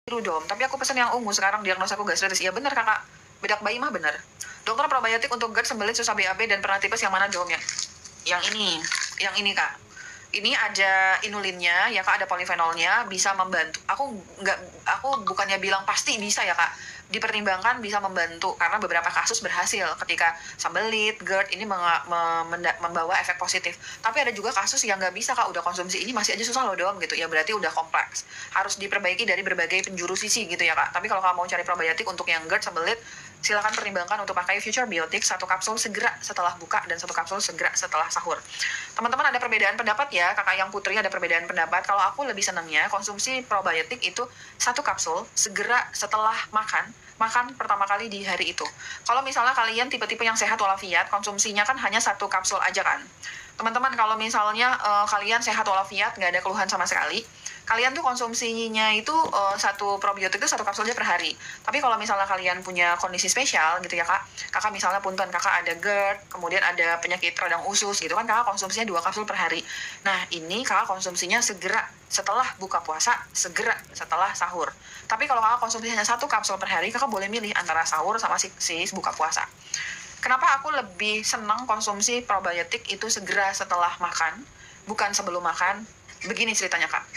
biru dong, tapi aku pesen yang ungu, sekarang diagnosa aku gastritis. Iya bener kakak, bedak bayi mah bener. Dokter, probiotik untuk GERD, sembelit, susah BAB, dan pernah tipes yang mana dong ya? Yang ini kak. Ini ada inulinnya ya kak, ada polifenolnya, bisa membantu. Aku bukannya bilang pasti bisa ya kak, dipertimbangkan bisa membantu karena beberapa kasus berhasil ketika sembelit, GERD ini membawa efek positif. Tapi ada juga kasus yang nggak bisa kak, udah konsumsi ini masih aja susah loh dong gitu ya, berarti udah kompleks, harus diperbaiki dari berbagai penjuru sisi gitu ya kak. Tapi kalau kamu mau cari probiotik untuk yang GERD, sembelit, silakan pertimbangkan untuk pakai Future Biotics, 1 kapsul segera setelah buka dan 1 kapsul segera setelah sahur. Teman-teman ada perbedaan pendapat ya, kakak yang Putri ada perbedaan pendapat. Kalau aku lebih senangnya konsumsi probiotik itu 1 kapsul segera setelah makan pertama kali di hari itu. Kalau misalnya kalian tipe-tipe yang sehat walafiat, konsumsinya kan hanya 1 kapsul aja kan. Teman-teman kalau misalnya kalian sehat walafiat, nggak ada keluhan sama sekali, kalian tuh konsumsinya itu 1 probiotik itu 1 kapsul aja per hari. Tapi kalau misalnya kalian punya kondisi spesial gitu ya kak, kakak misalnya punten, kakak ada GERD, kemudian ada penyakit radang usus gitu kan, kakak konsumsinya 2 kapsul per hari. Nah ini kakak konsumsinya segera setelah buka puasa, segera setelah sahur. Tapi kalau kakak konsumsinya 1 kapsul per hari, kakak boleh milih antara sahur sama si buka puasa. Kenapa aku lebih senang konsumsi probiotik itu segera setelah makan, bukan sebelum makan? Begini ceritanya kak.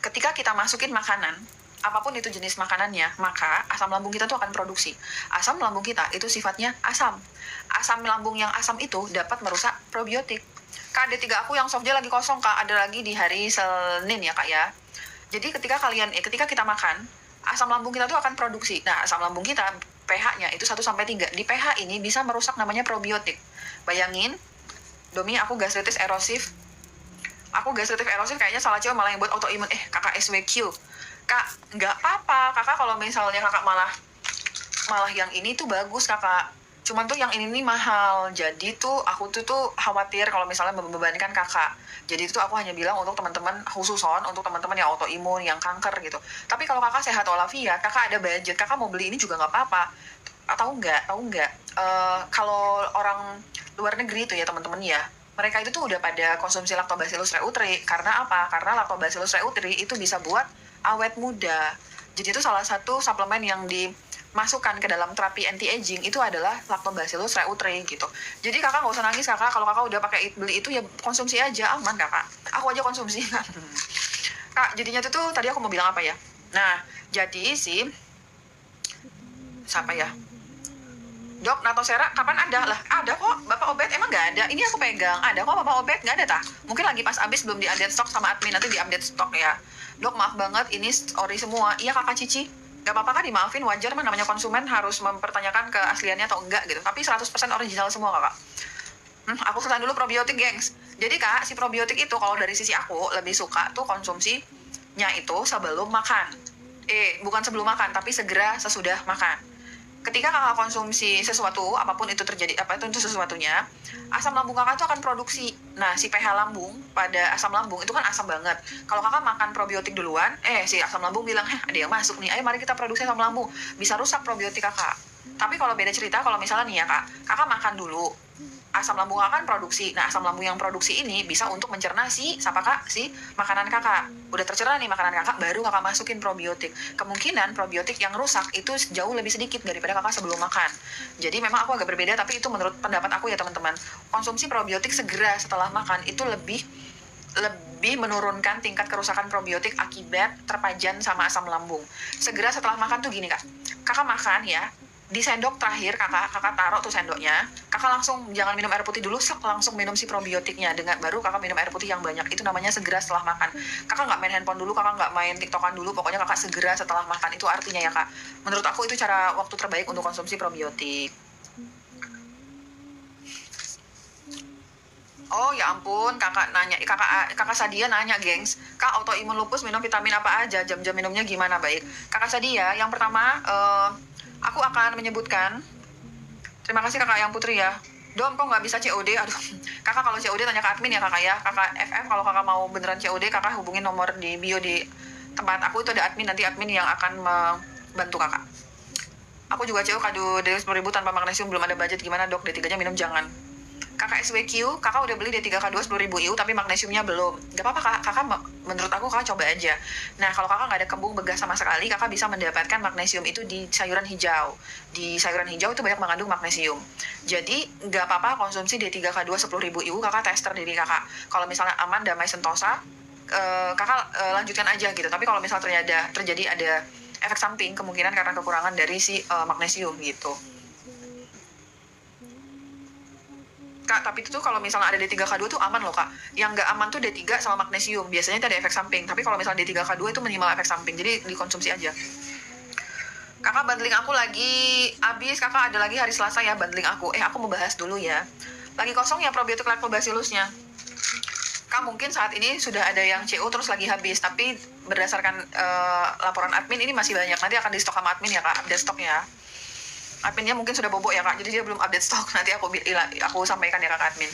Ketika kita masukin makanan, apapun itu jenis makanannya, maka asam lambung kita tuh akan produksi. Asam lambung kita itu sifatnya asam. Asam lambung yang asam itu dapat merusak probiotik. Kak, D3 aku yang softgel lagi kosong kak, ada lagi di hari Senin ya kak ya. Jadi ketika kita makan, asam lambung kita tuh akan produksi. Nah, asam lambung kita pH-nya itu 1-3. Di pH ini bisa merusak namanya probiotik. Bayangin, Domi, aku gastritis erosif kayaknya salah cewek malah yang buat autoimun. Kakak SWQ. Kak, nggak apa-apa. Kakak kalau misalnya kakak malah yang ini tuh bagus kakak. Cuman tuh yang ini nih mahal. Jadi tuh aku tuh khawatir kalau misalnya membebankan kakak. Jadi itu aku hanya bilang untuk teman-teman khususon, untuk teman-teman yang autoimun, yang kanker gitu. Tapi kalau kakak sehat walafiat, kakak ada budget, kakak mau beli ini juga nggak apa-apa. Tahu nggak? Kalau orang luar negeri itu ya teman-teman ya, mereka itu tuh udah pada konsumsi Lactobacillus reuteri. Karena apa? Karena Lactobacillus reuteri itu bisa buat awet muda. Jadi itu salah satu suplemen yang dimasukkan ke dalam terapi anti-aging itu adalah Lactobacillus reuteri gitu. Jadi kakak nggak usah nangis kakak, kalau kakak udah pakai beli itu ya konsumsi aja, aman kakak. Aku aja konsumsi kan. Kak, jadinya tuh tadi aku mau bilang apa ya? Nah, jadi siapa ya? Dok, Natosera kapan ada? Lah, ada kok. Bapak Obet emang nggak ada? Ini aku pegang. Ada kok Bapak Obet, nggak ada tah? Mungkin lagi pas abis belum di-update stok sama admin, nanti di-update stok ya. Dok, maaf banget, ini ori semua. Iya kakak Cici. Gak apa-apa kan, dimaafin, wajar mah, namanya konsumen harus mempertanyakan keasliannya atau enggak gitu. Tapi 100% original semua kakak. Aku selesai dulu probiotik gengs. Jadi kak, si probiotik itu kalau dari sisi aku lebih suka tuh konsumsinya itu sebelum makan. Bukan sebelum makan, tapi segera sesudah makan. Ketika kakak konsumsi sesuatu, apapun itu terjadi, itu sesuatunya, asam lambung kakak itu akan produksi. Nah, si pH lambung pada asam lambung itu kan asam banget. Kalau kakak makan probiotik duluan, si asam lambung bilang, ada yang masuk nih, ayo mari kita produksi asam lambung. Bisa rusak probiotik kakak. Tapi kalau beda cerita, kalau misalnya nih ya kak, kakak makan dulu, asam lambung akan produksi. Nah, asam lambung yang produksi ini bisa untuk mencerna si makanan kakak. Udah tercerna nih makanan kakak, baru kakak masukin probiotik. Kemungkinan probiotik yang rusak itu jauh lebih sedikit daripada kakak sebelum makan. Jadi memang aku agak berbeda, tapi itu menurut pendapat aku ya teman-teman. Konsumsi probiotik segera setelah makan itu lebih menurunkan tingkat kerusakan probiotik akibat terpajan sama asam lambung. Segera setelah makan tuh gini kak. Kakak makan ya, di sendok terakhir kakak taruh tuh sendoknya, kakak langsung jangan minum air putih dulu, langsung minum si probiotiknya, baru kakak minum air putih yang banyak. Itu namanya segera setelah makan. Kakak nggak main handphone dulu, kakak nggak main tiktokan dulu, pokoknya kakak segera setelah makan. Itu artinya ya kak, menurut aku itu cara waktu terbaik untuk konsumsi probiotik. Oh ya ampun, kakak Sadia nanya gengs, kak autoimun lupus minum vitamin apa aja, jam-jam minumnya gimana? Baik kakak Sadia, yang pertama aku akan menyebutkan, terima kasih kakak yang Putri ya. Dom, kok nggak bisa COD? Aduh, kakak kalau COD tanya ke admin ya kakak ya. Kakak FF kalau kakak mau beneran COD, kakak hubungin nomor di bio di tempat aku, itu ada admin, nanti admin yang akan membantu kakak. Aku juga CO kado dari 10.000 tanpa magnesium, belum ada budget, gimana dok? D3-nya minum jangan. Kakak SWQ, kakak udah beli D3K2 10.000 IU tapi magnesiumnya belum. Gak apa-apa kakak, menurut aku kakak coba aja. Nah kalau kakak nggak ada kembung begas sama sekali, kakak bisa mendapatkan magnesium itu di sayuran hijau. Di sayuran hijau itu banyak mengandung magnesium. Jadi nggak apa-apa konsumsi D3K2 10.000 IU, kakak tester diri kakak. Kalau misalnya aman, damai, sentosa, kakak lanjutkan aja gitu. Tapi kalau misalnya terjadi ada efek samping, kemungkinan karena kekurangan dari si magnesium gitu. Kak, tapi itu tuh kalau misalnya ada D3K2 tuh aman loh kak. Yang nggak aman tuh D3 sama magnesium. Biasanya itu ada efek samping. Tapi kalau misalnya D3K2 itu minimal efek samping. Jadi dikonsumsi aja. Kakak bundling aku lagi habis. Kakak ada lagi hari Selasa ya bundling aku. Aku mau bahas dulu ya. Lagi kosong ya probiotik lactobacillusnya. Kak mungkin saat ini sudah ada yang CO terus lagi habis. Tapi berdasarkan laporan admin ini masih banyak. Nanti akan di stok sama admin ya kak. Update stoknya. Adminnya mungkin sudah bobok ya kak, jadi dia belum update stok. Nanti aku sampaikan ya kak admin.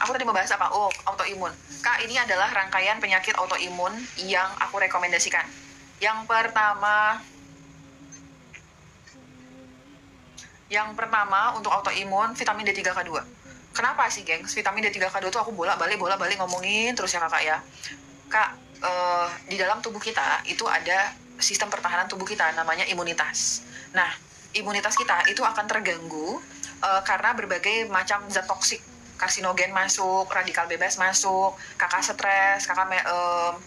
Aku tadi mau bahas apa? Autoimun. Kak, ini adalah rangkaian penyakit autoimun yang aku rekomendasikan. Yang pertama untuk autoimun vitamin D3K2. Kenapa sih gengs? Vitamin D3K2 itu aku bolak-balik ngomongin terus ya kakak ya. Kak, di dalam tubuh kita itu ada sistem pertahanan tubuh kita namanya imunitas. Nah, imunitas kita itu akan terganggu karena berbagai macam zat toksik, karsinogen masuk, radikal bebas masuk, kakak stres, kakak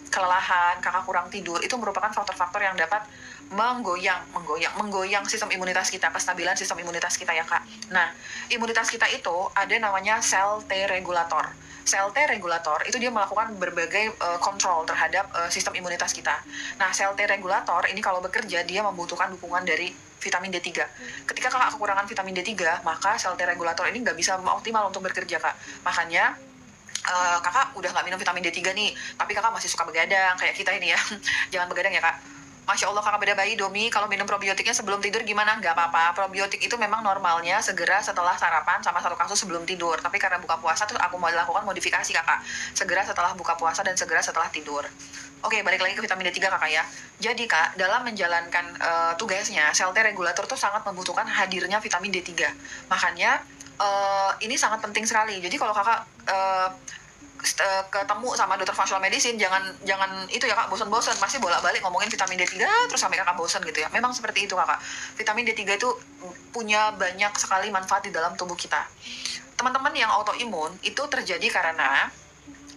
kelelahan, kakak kurang tidur, itu merupakan faktor-faktor yang dapat menggoyang sistem imunitas kita, kestabilan sistem imunitas kita ya kak. Nah, imunitas kita itu ada namanya sel T regulator. Sel T regulator itu dia melakukan berbagai kontrol terhadap sistem imunitas kita. Nah, sel T regulator ini kalau bekerja dia membutuhkan dukungan dari vitamin D3. Ketika kakak kekurangan vitamin D3, maka sel T regulator ini nggak bisa optimal untuk bekerja kak. Makanya kakak udah nggak minum vitamin D3 nih, tapi kakak masih suka begadang kayak kita ini ya. Jangan begadang ya kak. Masya Allah kakak beda bayi Domi, kalau minum probiotiknya sebelum tidur gimana? Nggak apa-apa, probiotik itu memang normalnya segera setelah sarapan sama satu kasus sebelum tidur. Tapi karena buka puasa tuh aku mau lakukan modifikasi kakak, segera setelah buka puasa dan segera setelah tidur. Oke, balik lagi ke vitamin D3 kakak ya. Jadi kak, dalam menjalankan tugasnya, sel T regulator tuh sangat membutuhkan hadirnya vitamin D3. Makanya ini sangat penting sekali. Jadi kalau kakak ketemu sama dokter functional medicine, jangan itu ya kak, bosan-bosan masih bolak-balik ngomongin vitamin D3 terus sampai kakak bosan gitu ya. Memang seperti itu kakak. Vitamin D3 itu punya banyak sekali manfaat di dalam tubuh kita. Teman-teman yang autoimun itu terjadi karena,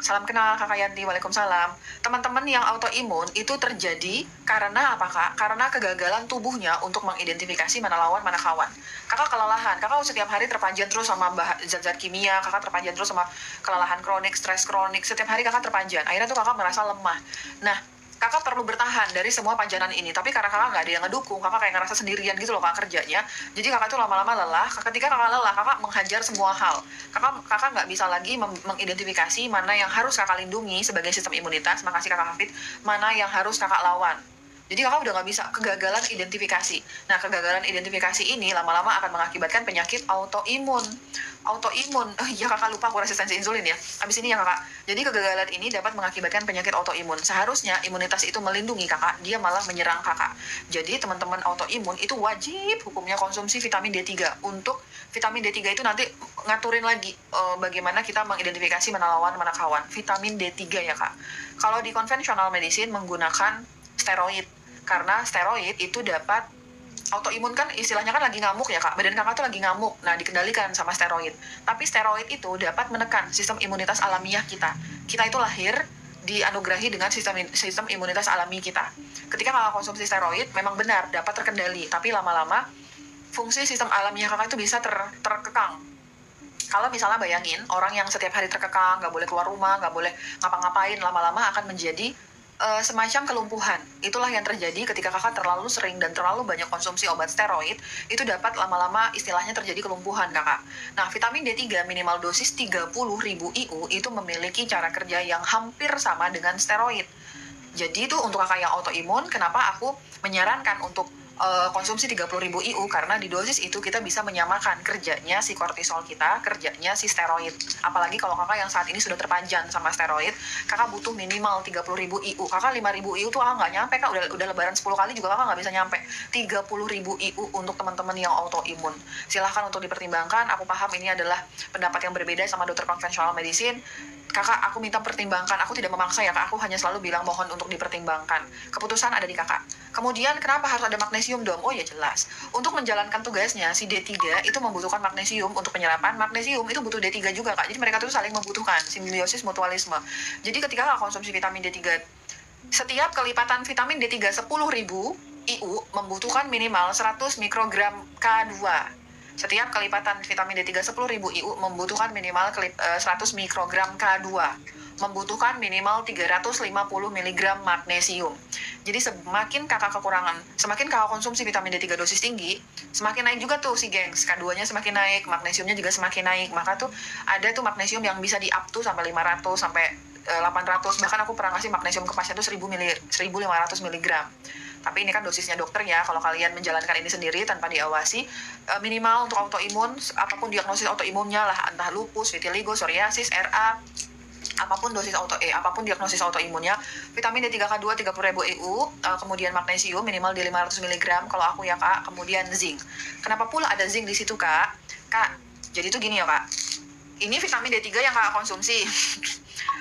salam kenal kakak Yanti, waalaikumsalam. Teman-teman yang autoimun itu terjadi karena apa kak? Karena kegagalan tubuhnya untuk mengidentifikasi mana lawan mana kawan. Kakak kelelahan, kakak setiap hari terpanjang terus sama zat-zat kimia, kakak terpanjang terus sama kelelahan kronik, stres kronik, setiap hari kakak terpanjang. Akhirnya tuh kakak merasa lemah. Nah, kakak perlu bertahan dari semua panjanan ini, tapi karena kakak nggak ada yang ngedukung, kakak kayak ngerasa sendirian gitu loh kak kerjanya. Jadi kakak tuh lama-lama lelah. Ketika kakak lelah, kakak menghajar semua hal. Kakak nggak bisa lagi mengidentifikasi mana yang harus kakak lindungi sebagai sistem imunitas. Makasih kakak Hafid. Mana yang harus kakak lawan. Jadi kakak udah nggak bisa, kegagalan identifikasi. Nah, kegagalan identifikasi ini lama-lama akan mengakibatkan penyakit autoimun. Ya kakak lupa aku resistensi insulin ya. Habis ini ya kakak. Jadi kegagalan ini dapat mengakibatkan penyakit autoimun. Seharusnya imunitas itu melindungi kakak, dia malah menyerang kakak. Jadi teman-teman autoimun itu wajib hukumnya konsumsi vitamin D3. Untuk vitamin D3 itu nanti ngaturin lagi bagaimana kita mengidentifikasi mana lawan mana kawan. Vitamin D3 ya kak. Kalau di conventional medicine menggunakan steroid. Karena steroid itu dapat, autoimun kan istilahnya kan lagi ngamuk ya kak, badan kakak tuh lagi ngamuk, nah dikendalikan sama steroid. Tapi steroid itu dapat menekan sistem imunitas alamiah kita. Kita itu lahir dianugerahi dengan sistem imunitas alami kita. Ketika kakak konsumsi steroid memang benar dapat terkendali, tapi lama-lama fungsi sistem alamiah kakak itu bisa terkekang. Kalau misalnya bayangin orang yang setiap hari terkekang, nggak boleh keluar rumah, nggak boleh ngapa-ngapain, lama-lama akan menjadi semacam kelumpuhan. Itulah yang terjadi ketika kakak terlalu sering dan terlalu banyak konsumsi obat steroid. Itu dapat lama-lama istilahnya terjadi kelumpuhan kakak. Nah, vitamin D3 minimal dosis 30.000 IU itu memiliki cara kerja yang hampir sama dengan steroid. Jadi itu untuk kakak yang autoimun, kenapa aku menyarankan untuk konsumsi 30.000 IU karena di dosis itu kita bisa menyamakan kerjanya si kortisol kita, kerjanya si steroid. Apalagi kalau kakak yang saat ini sudah terpanjang sama steroid, kakak butuh minimal 30.000 IU. Kakak 5.000 IU tuh kakak nggak nyampe, kak udah lebaran 10 kali juga kakak nggak bisa nyampe 30.000 IU untuk teman-teman yang autoimun. Silahkan untuk dipertimbangkan. Aku paham ini adalah pendapat yang berbeda sama dokter konvensional medicine. Kakak, aku minta pertimbangkan. Aku tidak memaksa ya kak, aku hanya selalu bilang mohon untuk dipertimbangkan. Keputusan ada di kakak. Kemudian kenapa harus ada magnesium dong? Oh ya jelas. Untuk menjalankan tugasnya, si D3 itu membutuhkan magnesium untuk penyerapan. Magnesium itu butuh D3 juga kak. Jadi mereka tuh saling membutuhkan, simbiosis mutualisme. Jadi ketika kakak konsumsi vitamin D3, setiap kelipatan vitamin D3 10.000 IU membutuhkan minimal 100 mikrogram K2. Setiap kelipatan vitamin D3 10.000 IU membutuhkan minimal 100 mikrogram K2. Membutuhkan minimal 350 mg magnesium. Jadi semakin kakak kekurangan, semakin kakak konsumsi vitamin D3 dosis tinggi, semakin naik juga tuh si gengs. K2-nya semakin naik, magnesiumnya juga semakin naik. Maka tuh ada tuh magnesium yang bisa di up tuh sampai 500, sampai 800. Bahkan aku pernah ngasih magnesium ke pasien tuh 1.500 mg. Tapi ini kan dosisnya dokter ya, kalau kalian menjalankan ini sendiri tanpa diawasi, minimal untuk autoimun, apapun diagnosis autoimunnya lah, entah lupus, vitiligo, psoriasis, RA, apapun diagnosis autoimunnya, vitamin D3K2 30.000 IU, kemudian magnesium minimal di 500 mg kalau aku ya kak, kemudian zinc. Kenapa pula ada zinc di situ kak? Kak, jadi tuh gini ya kak, ini vitamin D3 yang kakak konsumsi.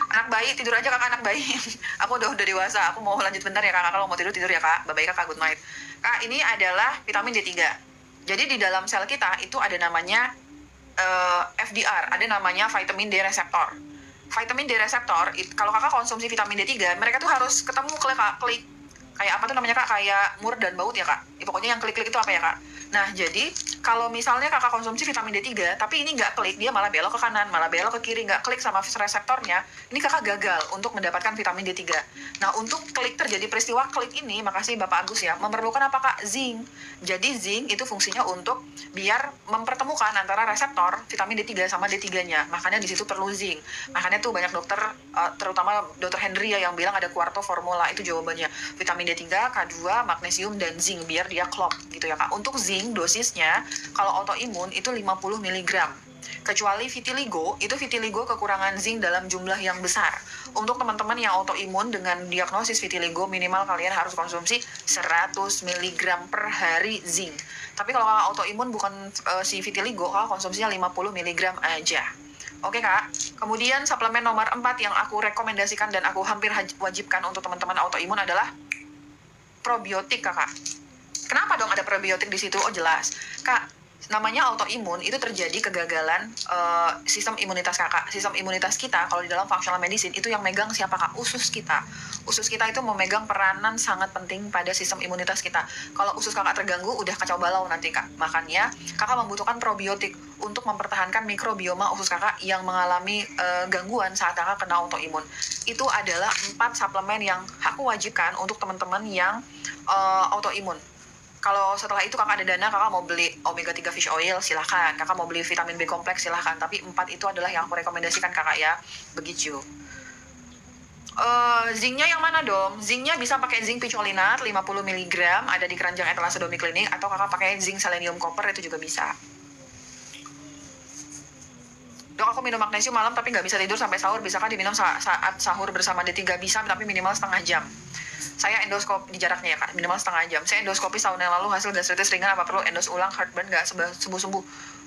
Anak bayi, tidur aja kakak, anak bayi. Aku udah dewasa, aku mau lanjut bentar ya kakak, kalau mau tidur ya kak, bye-bye kakak, good night. Kak, ini adalah vitamin D3. Jadi di dalam sel kita itu ada namanya FDR, ada namanya vitamin D reseptor. Vitamin D reseptor, kalau kakak konsumsi vitamin D3, mereka tuh harus ketemu klik, kayak apa tuh namanya kak, kayak mur dan baut ya kak. Pokoknya yang klik-klik itu apa ya kak? Nah, jadi kalau misalnya kakak konsumsi vitamin D3, tapi ini nggak klik, dia malah belok ke kanan, malah belok ke kiri, nggak klik sama reseptornya, ini kakak gagal untuk mendapatkan vitamin D3. Nah, untuk klik terjadi peristiwa klik ini, makasih Bapak Agus ya, memerlukan apa kak? Zinc. Jadi zinc itu fungsinya untuk biar mempertemukan antara reseptor vitamin D3 sama D3-nya. Makanya di situ perlu zinc. Makanya tuh banyak dokter, terutama dokter Henry ya, yang bilang ada quarto formula, itu jawabannya. Vitamin D3, K2, magnesium, dan zinc, biar dia klop gitu ya kak. Untuk zinc dosisnya kalau autoimun itu 50 mg. Kecuali vitiligo, itu vitiligo kekurangan zinc dalam jumlah yang besar. Untuk teman-teman yang autoimun dengan diagnosis vitiligo, minimal kalian harus konsumsi 100 mg per hari zinc. Tapi kalau autoimun bukan si vitiligo, kakak konsumsinya 50 mg aja. Oke kak, kemudian suplemen nomor 4 yang aku rekomendasikan dan aku hampir wajibkan untuk teman-teman autoimun adalah probiotik kakak. Kenapa dong ada probiotik di situ? Oh jelas, kak, namanya autoimun itu terjadi kegagalan sistem imunitas kakak. Sistem imunitas kita kalau di dalam functional medicine itu yang megang siapa kak? Usus kita. Usus kita itu memegang peranan sangat penting pada sistem imunitas kita. Kalau usus kakak terganggu, udah kacau balau nanti kak. Makanya kakak membutuhkan probiotik untuk mempertahankan mikrobioma usus kakak yang mengalami gangguan saat kakak kena autoimun. Itu adalah 4 suplemen yang aku wajibkan untuk teman-teman yang autoimun. Kalau setelah itu kakak ada dana, kakak mau beli omega 3 fish oil, silahkan. Kakak mau beli vitamin B kompleks, silahkan. Tapi 4 itu adalah yang aku rekomendasikan kakak ya. Begitu. Zincnya yang mana dong? Zincnya bisa pakai zinc picolinat 50 mg, ada di keranjang etalase Domi Klinik. Atau kakak pakai zinc selenium copper, itu juga bisa. Dok, aku minum magnesium malam tapi nggak bisa tidur sampai sahur. Bisakah diminum saat sahur bersama D3? Bisa, tapi minimal setengah jam. Saya endoskopi di jaraknya ya kak, minimal setengah jam. Saya endoskopi tahun yang lalu, hasil gastritis ringan, apa perlu endos ulang? Heartburn nggak sembuh-sembuh?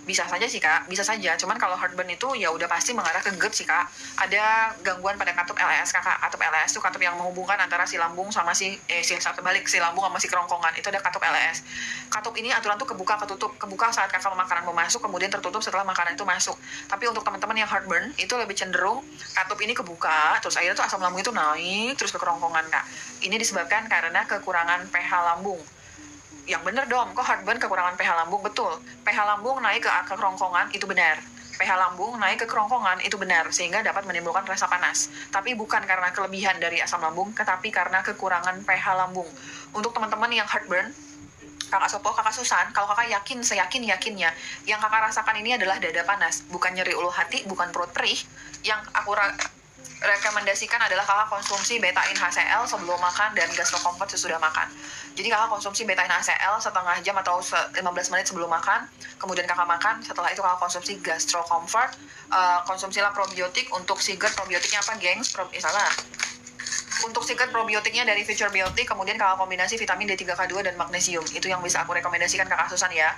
Bisa saja sih kak, bisa saja. Cuman kalau heartburn itu ya udah pasti mengarah ke GERD sih kak. Ada gangguan pada katup LES kakak. Katup LES itu katup yang menghubungkan antara si lambung sama si lambung sama si kerongkongan. Itu ada katup LES. Katup ini aturan tuh kebuka ketutup. Kebuka saat kakak makanan mau masuk, kemudian tertutup setelah makanan itu masuk. Tapi untuk teman-teman yang heartburn itu lebih cenderung katup ini kebuka, terus akhirnya tuh asam lambung itu naik terus ke kerongkongan kak. Ini disebabkan karena kekurangan pH lambung. Yang bener dong, kok heartburn kekurangan pH lambung? Betul, pH lambung naik ke kerongkongan itu benar. pH lambung naik ke kerongkongan itu benar, sehingga dapat menimbulkan rasa panas. Tapi bukan karena kelebihan dari asam lambung, tetapi karena kekurangan pH lambung. Untuk teman-teman yang heartburn, kakak Sopo, kakak Susan, kalau kakak yakin, seyakin-yakinnya, yang kakak rasakan ini adalah dada panas, bukan nyeri ulu hati, bukan perut perih. Yang rekomendasikan adalah kakak konsumsi betain HCl sebelum makan dan Gastro Comfort sesudah makan. Jadi kakak konsumsi betain HCl setengah jam atau 15 menit sebelum makan, kemudian kakak makan, setelah itu kakak konsumsi Gastro Comfort. Konsumsilah probiotik. Untuk si GERD probiotiknya apa, gengs? Misalnya untuk si GERD probiotiknya dari Future Biotic, kemudian kakak kombinasi vitamin D3K2 dan magnesium. Itu yang bisa aku rekomendasikan kakak Susan ya.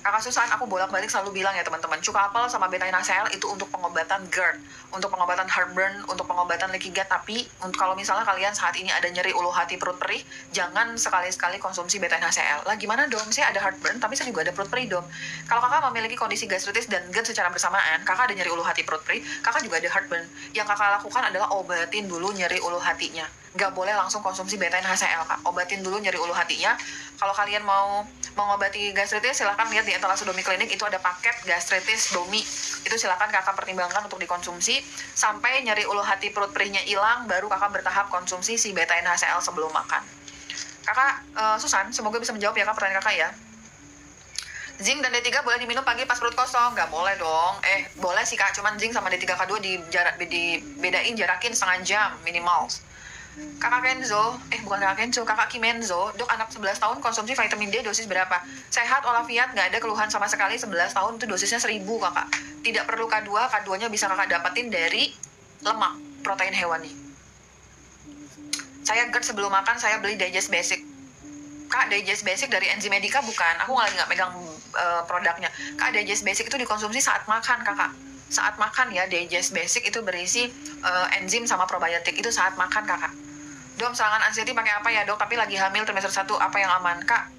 Kakak Susan, aku bolak-balik selalu bilang ya teman-teman, cuka apel sama betain HCl itu untuk pengobatan GERD, untuk pengobatan heartburn, untuk pengobatan leaky gut. Tapi kalau misalnya kalian saat ini ada nyeri ulu hati, perut perih, jangan sekali-sekali konsumsi betain HCl. Lah gimana dong? Saya ada heartburn, tapi saya juga ada perut perih dong. Kalau kakak memiliki kondisi gastritis dan GERD secara bersamaan, kakak ada nyeri ulu hati, perut perih, kakak juga ada heartburn. Yang kakak lakukan adalah obatin dulu nyeri ulu hatinya. Nggak boleh langsung konsumsi betain HCl, kak. Obatin dulu nyeri ulu hatinya. Kalau kalian mau mengobati gastritis, silahkan lihat di Etalase Domi Klinik, itu ada paket gastritis Domi. Itu silahkan kakak pertimbangkan untuk dikonsumsi sampai nyeri ulu hati perut perihnya hilang, baru kakak bertahap konsumsi si betain HCl sebelum makan. Kakak Susan, semoga bisa menjawab ya kak pertanyaan kakak ya. Zinc dan D3 boleh diminum pagi pas perut kosong? Nggak boleh dong. Boleh sih kak, cuman zinc sama D3K2 dibedain, jarakin setengah jam minimal. Kakak Kenzo, bukan kakak Kenzo, kakak Kimenzo, dok anak 11 tahun konsumsi vitamin D dosis berapa? Sehat walafiat, nggak ada keluhan sama sekali, 11 tahun itu dosisnya 1000 kakak. Tidak perlu K2, K2-nya bisa kakak dapetin dari lemak, protein hewani. Saya GERD sebelum makan, saya beli Digest Basic. Kak, Digest Basic dari Enzymedica bukan, aku lagi nggak megang produknya. Kak, Digest Basic itu dikonsumsi saat makan kakak. Saat makan ya, Digest Basic itu berisi enzim sama probiotik, itu saat makan kakak. Dok, serangan anxiety pakai apa ya dok? Tapi lagi hamil trimester 1, apa yang aman? Kak,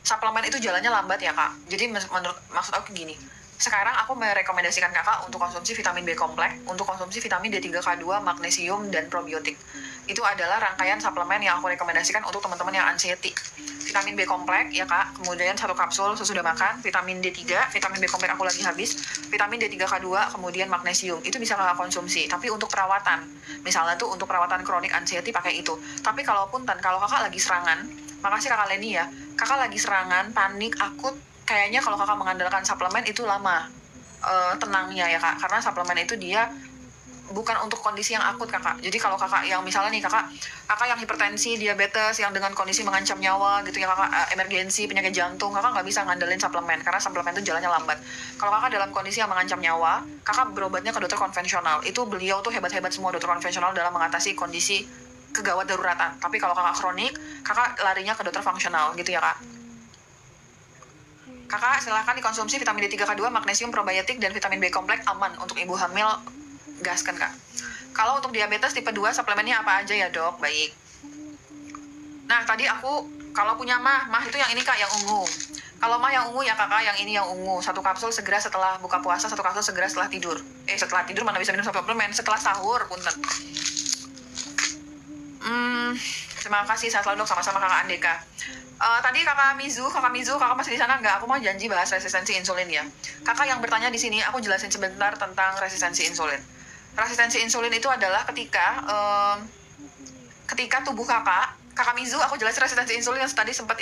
suplemen itu jalannya lambat ya kak. Jadi maksud aku gini, sekarang aku merekomendasikan kakak untuk konsumsi vitamin B kompleks, untuk konsumsi vitamin D3K2, magnesium, dan probiotik. Itu adalah rangkaian suplemen yang aku rekomendasikan untuk teman-teman yang anxiety. Vitamin B kompleks ya kak, kemudian 1 kapsul sesudah makan, vitamin D3, vitamin B kompleks aku lagi habis, vitamin D3K2, kemudian magnesium. Itu bisa kakak konsumsi, tapi untuk perawatan. Misalnya tuh untuk perawatan kronik anxiety pakai itu. Tapi kalau kakak lagi serangan, makasih kakak Leni ya, kakak lagi serangan, panik, akut, kayaknya kalau kakak mengandalkan suplemen itu lama tenangnya ya kak, karena suplemen itu dia bukan untuk kondisi yang akut kakak. Jadi kalau kakak yang misalnya nih kakak yang hipertensi, diabetes, yang dengan kondisi mengancam nyawa gitu ya kakak, emergensi, penyakit jantung, kakak nggak bisa ngandelin suplemen karena suplemen itu jalannya lambat. Kalau kakak dalam kondisi yang mengancam nyawa, kakak berobatnya ke dokter konvensional. Itu beliau tuh hebat-hebat semua dokter konvensional dalam mengatasi kondisi kegawat daruratan. Tapi kalau kakak kronik, kakak larinya ke dokter fungsional gitu ya kak. Kakak silahkan dikonsumsi vitamin D3K2, magnesium, probiotik, dan vitamin B kompleks, aman untuk ibu hamil, gaskan kak. Kalau untuk diabetes tipe 2, suplemennya apa aja ya dok? Baik. Nah tadi aku, kalau punya mah itu yang ini kak, yang ungu. Kalau mah yang ungu ya kakak, yang ini yang ungu. 1 kapsul segera setelah buka puasa, 1 kapsul segera setelah tidur. Setelah tidur mana bisa minum suplemen? Setelah sahur, punten. Terima kasih, sehat selalu dok, sama-sama kakak Andeka. Tadi kakak Mizu, kakak masih di sana nggak? Aku mau janji bahas resistensi insulin ya. Kakak yang bertanya di sini, aku jelasin sebentar tentang resistensi insulin. Resistensi insulin itu adalah ketika tubuh kakak Mizu, aku jelasin resistensi insulin yang tadi sempat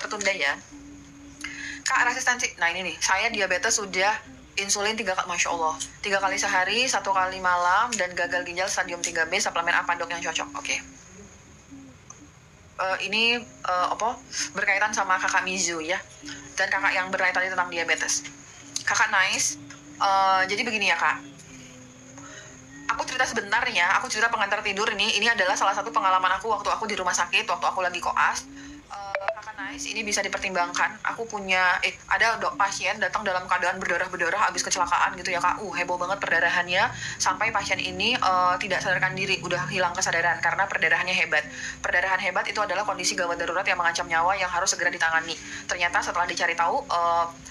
tertunda ya. Kak, resistensi, nah ini nih, saya diabetes sudah insulin 3 kali, Masya Allah, 3 kali sehari, 1 kali malam, dan gagal ginjal stadium 3B, suplemen apa dok yang cocok? Oke. Ini berkaitan sama kakak Mizu ya, dan kakak yang bertanya tadi tentang diabetes. Kakak Nice, jadi begini ya kak, aku cerita sebentar ya, aku cerita pengantar tidur ini adalah salah satu pengalaman aku waktu aku di rumah sakit, waktu aku lagi koas. Kakak Nice, ini bisa dipertimbangkan. Aku punya, ada pasien datang dalam keadaan berdarah-berdarah habis kecelakaan gitu ya kak. Heboh banget perdarahannya, sampai pasien ini tidak sadarkan diri, udah hilang kesadaran karena perdarahannya hebat. Perdarahan hebat itu adalah kondisi gawat darurat yang mengancam nyawa yang harus segera ditangani. Ternyata setelah dicari tahu,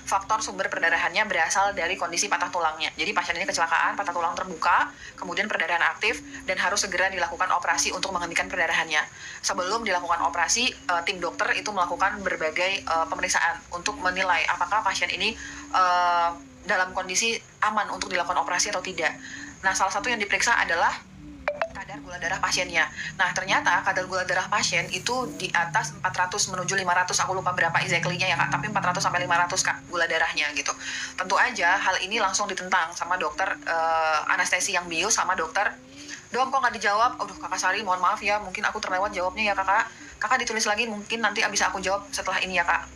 faktor sumber perdarahannya berasal dari kondisi patah tulangnya. Jadi pasien ini kecelakaan, patah tulang terbuka, kemudian perdarahan aktif, dan harus segera dilakukan operasi untuk menghentikan perdarahannya. Sebelum dilakukan operasi, tim dokter itu melakukan berbagai pemeriksaan untuk menilai apakah pasien ini dalam kondisi aman untuk dilakukan operasi atau tidak. Nah, salah satu yang diperiksa adalah kadar gula darah pasiennya. Nah, ternyata kadar gula darah pasien itu di atas 400 menuju 500, aku lupa berapa exactly-nya ya Kak, tapi 400 sampai 500 Kak gula darahnya gitu. Tentu aja hal ini langsung ditentang sama dokter anestesi yang bius sama dokter. Dok, kok nggak dijawab? Aduh, Kakak Sari, mohon maaf ya, mungkin aku terlewat jawabnya ya Kakak. Kakak ditulis lagi, mungkin nanti bisa aku jawab setelah ini ya Kak.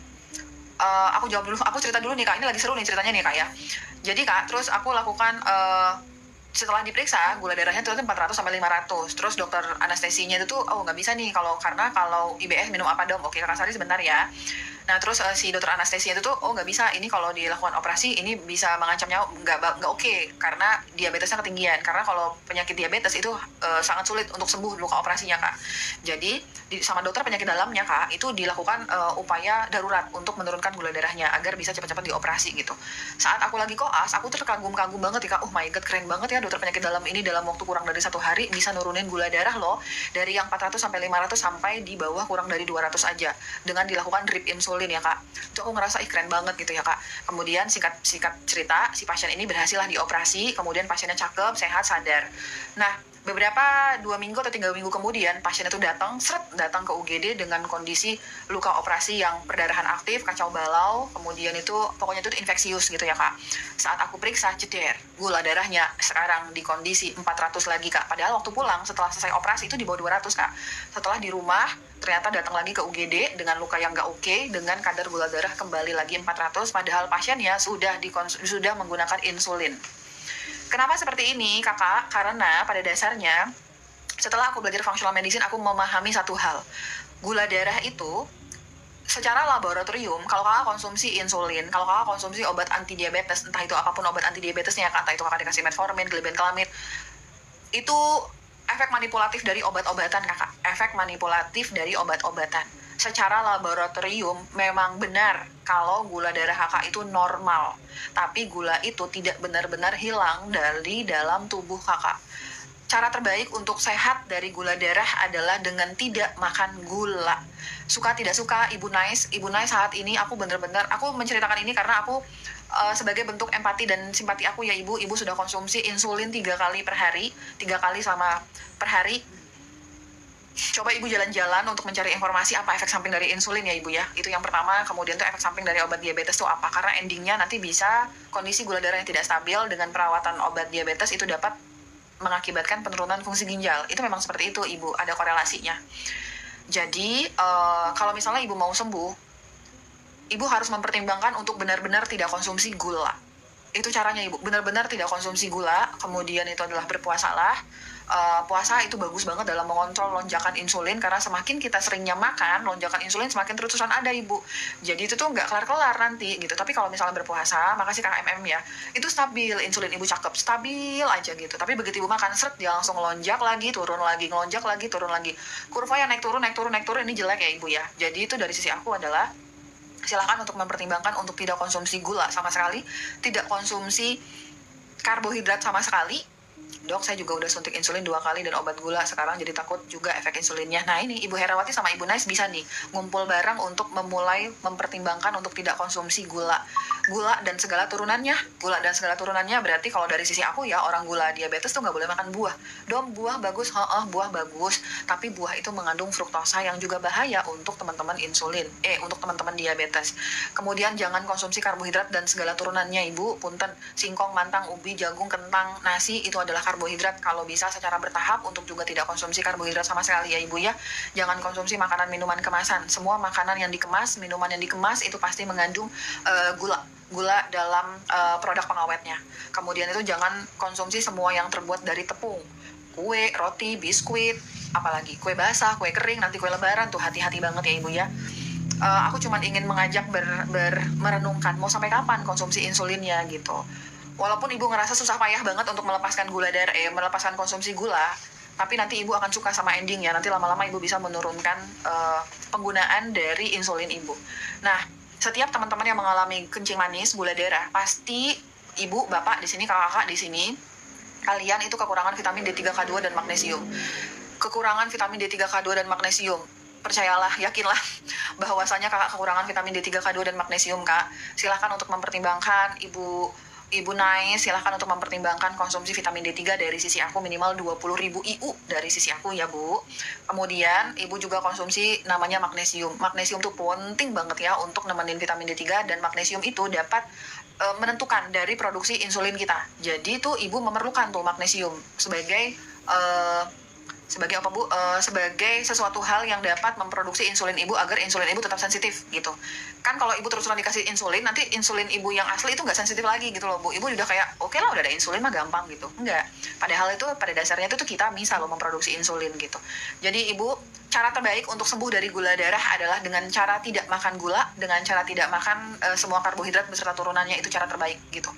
Aku jawab dulu, aku cerita dulu nih Kak, ini lagi seru nih ceritanya nih Kak ya. Jadi Kak, terus aku lakukan setelah diperiksa gula darahnya tuh 400 sampai 500. Terus dokter anestesinya itu tuh nggak bisa nih karena kalau IBS minum apa dong? Oke Kakak Sari sebentar ya. Nah terus si dokter anestesi itu tuh nggak bisa, ini kalau dilakukan operasi ini bisa mengancam nyawa, nggak oke, karena diabetesnya ketinggian. Karena kalau penyakit diabetes itu sangat sulit untuk sembuh luka operasinya Kak. Jadi sama dokter penyakit dalamnya Kak itu dilakukan upaya darurat untuk menurunkan gula darahnya agar bisa cepat-cepat dioperasi gitu. Saat aku lagi koas, aku terkagum-kagum banget ya Kak. Oh my god, keren banget ya dokter penyakit dalam ini, dalam waktu kurang dari 1 hari bisa nurunin gula darah loh dari yang 400 sampai 500 sampai di bawah kurang dari 200 aja dengan dilakukan drip insulin ya Kak. Itu aku ngerasa keren banget gitu ya Kak. Kemudian singkat cerita, si pasien ini berhasil lah dioperasi, kemudian pasiennya cakep, sehat, sadar. Nah, beberapa 2 minggu atau 3 minggu kemudian pasien itu datang ke UGD dengan kondisi luka operasi yang perdarahan aktif, kacau balau, kemudian itu pokoknya itu infeksius gitu ya Kak. Saat aku periksa, ceder, gula darahnya sekarang di kondisi 400 lagi Kak. Padahal waktu pulang setelah selesai operasi itu di bawah 200 Kak. Setelah di rumah ternyata datang lagi ke UGD dengan luka yang nggak oke, dengan kadar gula darah kembali lagi 400, padahal pasiennya sudah menggunakan insulin. Kenapa seperti ini Kakak? Karena pada dasarnya setelah aku belajar functional medicine, aku memahami satu hal. Gula darah itu secara laboratorium, kalau Kakak konsumsi insulin, kalau Kakak konsumsi obat anti diabetes, entah itu apapun obat anti diabetesnya, entah itu Kakak dikasih metformin, glibenclamide, itu efek manipulatif dari obat-obatan Kakak. Efek manipulatif dari obat-obatan. Secara laboratorium memang benar kalau gula darah Kakak itu normal. Tapi gula itu tidak benar-benar hilang dari dalam tubuh Kakak. Cara terbaik untuk sehat dari gula darah adalah dengan tidak makan gula. Suka tidak suka, Ibu Nice saat ini aku benar-benar, aku menceritakan ini karena aku sebagai bentuk empati dan simpati aku ya Ibu sudah konsumsi insulin 3 kali per hari, 3 kali sama per hari. Coba Ibu jalan-jalan untuk mencari informasi apa efek samping dari insulin ya Ibu ya. Itu yang pertama. Kemudian tuh efek samping dari obat diabetes itu apa? Karena endingnya nanti bisa kondisi gula darah yang tidak stabil dengan perawatan obat diabetes itu dapat mengakibatkan penurunan fungsi ginjal. Itu memang seperti itu Ibu, ada korelasinya. Jadi kalau misalnya Ibu mau sembuh, Ibu harus mempertimbangkan untuk benar-benar tidak konsumsi gula. Itu caranya Ibu, benar-benar tidak konsumsi gula. Kemudian itu adalah berpuasalah. Puasa itu bagus banget dalam mengontrol lonjakan insulin, karena semakin kita seringnya makan, lonjakan insulin semakin terusan ada Ibu. Jadi itu tuh nggak kelar-kelar nanti gitu. Tapi kalau misalnya berpuasa, makasih KMM ya, itu stabil, insulin Ibu cakep, stabil aja gitu. Tapi begitu Ibu makan dia langsung lonjak lagi, turun lagi, ngelonjak lagi, turun lagi. Kurvanya naik turun, ini jelek ya Ibu ya. Jadi itu dari sisi aku adalah silakan untuk mempertimbangkan untuk tidak konsumsi gula sama sekali, tidak konsumsi karbohidrat sama sekali. Dok, saya juga udah suntik insulin 2 kali dan obat gula, sekarang jadi takut juga efek insulinnya. Nah ini Ibu Herawati sama Ibu Nice bisa nih ngumpul bareng untuk memulai mempertimbangkan untuk tidak konsumsi gula dan segala turunannya. Berarti kalau dari sisi aku ya, orang gula diabetes tuh nggak boleh makan buah. Dom, buah bagus, buah bagus, tapi buah itu mengandung fruktosa yang juga bahaya untuk teman-teman insulin, untuk teman-teman diabetes. Kemudian jangan konsumsi karbohidrat dan segala turunannya Ibu, punten, singkong, mantang, ubi, jagung, kentang, nasi itu adalah karbohidrat. Kalau bisa secara bertahap untuk juga tidak konsumsi karbohidrat sama sekali ya Ibu ya. Jangan konsumsi makanan minuman kemasan. Semua makanan yang dikemas, minuman yang dikemas itu pasti mengandung gula dalam produk pengawetnya. Kemudian itu jangan konsumsi semua yang terbuat dari tepung, kue, roti, biskuit, apalagi kue basah, kue kering, nanti kue lebaran tuh hati-hati banget ya Ibu ya. Aku cuma ingin mengajak merenungkan mau sampai kapan konsumsi insulinnya gitu. Walaupun Ibu ngerasa susah payah banget untuk melepaskan melepaskan konsumsi gula, tapi nanti Ibu akan suka sama endingnya. Nanti lama-lama Ibu bisa menurunkan penggunaan dari insulin Ibu. Nah, setiap teman-teman yang mengalami kencing manis, gula darah, pasti Ibu, Bapak di sini, kakak di sini, kalian itu kekurangan vitamin D3K2 dan magnesium. Kekurangan vitamin D3K2 dan magnesium. Percayalah, yakinlah bahwasanya kakak kekurangan vitamin D3K2 dan magnesium Kak. Silahkan untuk mempertimbangkan Ibu Ibu Nais silahkan untuk mempertimbangkan konsumsi vitamin D3 dari sisi aku minimal 20.000 IU dari sisi aku ya Bu. Kemudian Ibu juga konsumsi namanya magnesium. Magnesium tuh penting banget ya untuk nemenin vitamin D3, dan magnesium itu dapat menentukan dari produksi insulin kita. Jadi tuh Ibu memerlukan tuh magnesium sebagai sebagai apa Bu? Sebagai sesuatu hal yang dapat memproduksi insulin Ibu agar insulin Ibu tetap sensitif gitu. Kan kalau Ibu terus-terusan dikasih insulin, nanti insulin Ibu yang asli itu nggak sensitif lagi gitu loh Bu. Ibu udah kayak oke lah, udah ada insulin mah gampang gitu. Enggak. Padahal itu pada dasarnya itu tuh kita bisa loh memproduksi insulin gitu. Jadi Ibu, cara terbaik untuk sembuh dari gula darah adalah dengan cara tidak makan gula, dengan cara tidak makan semua karbohidrat beserta turunannya, itu cara terbaik gitu.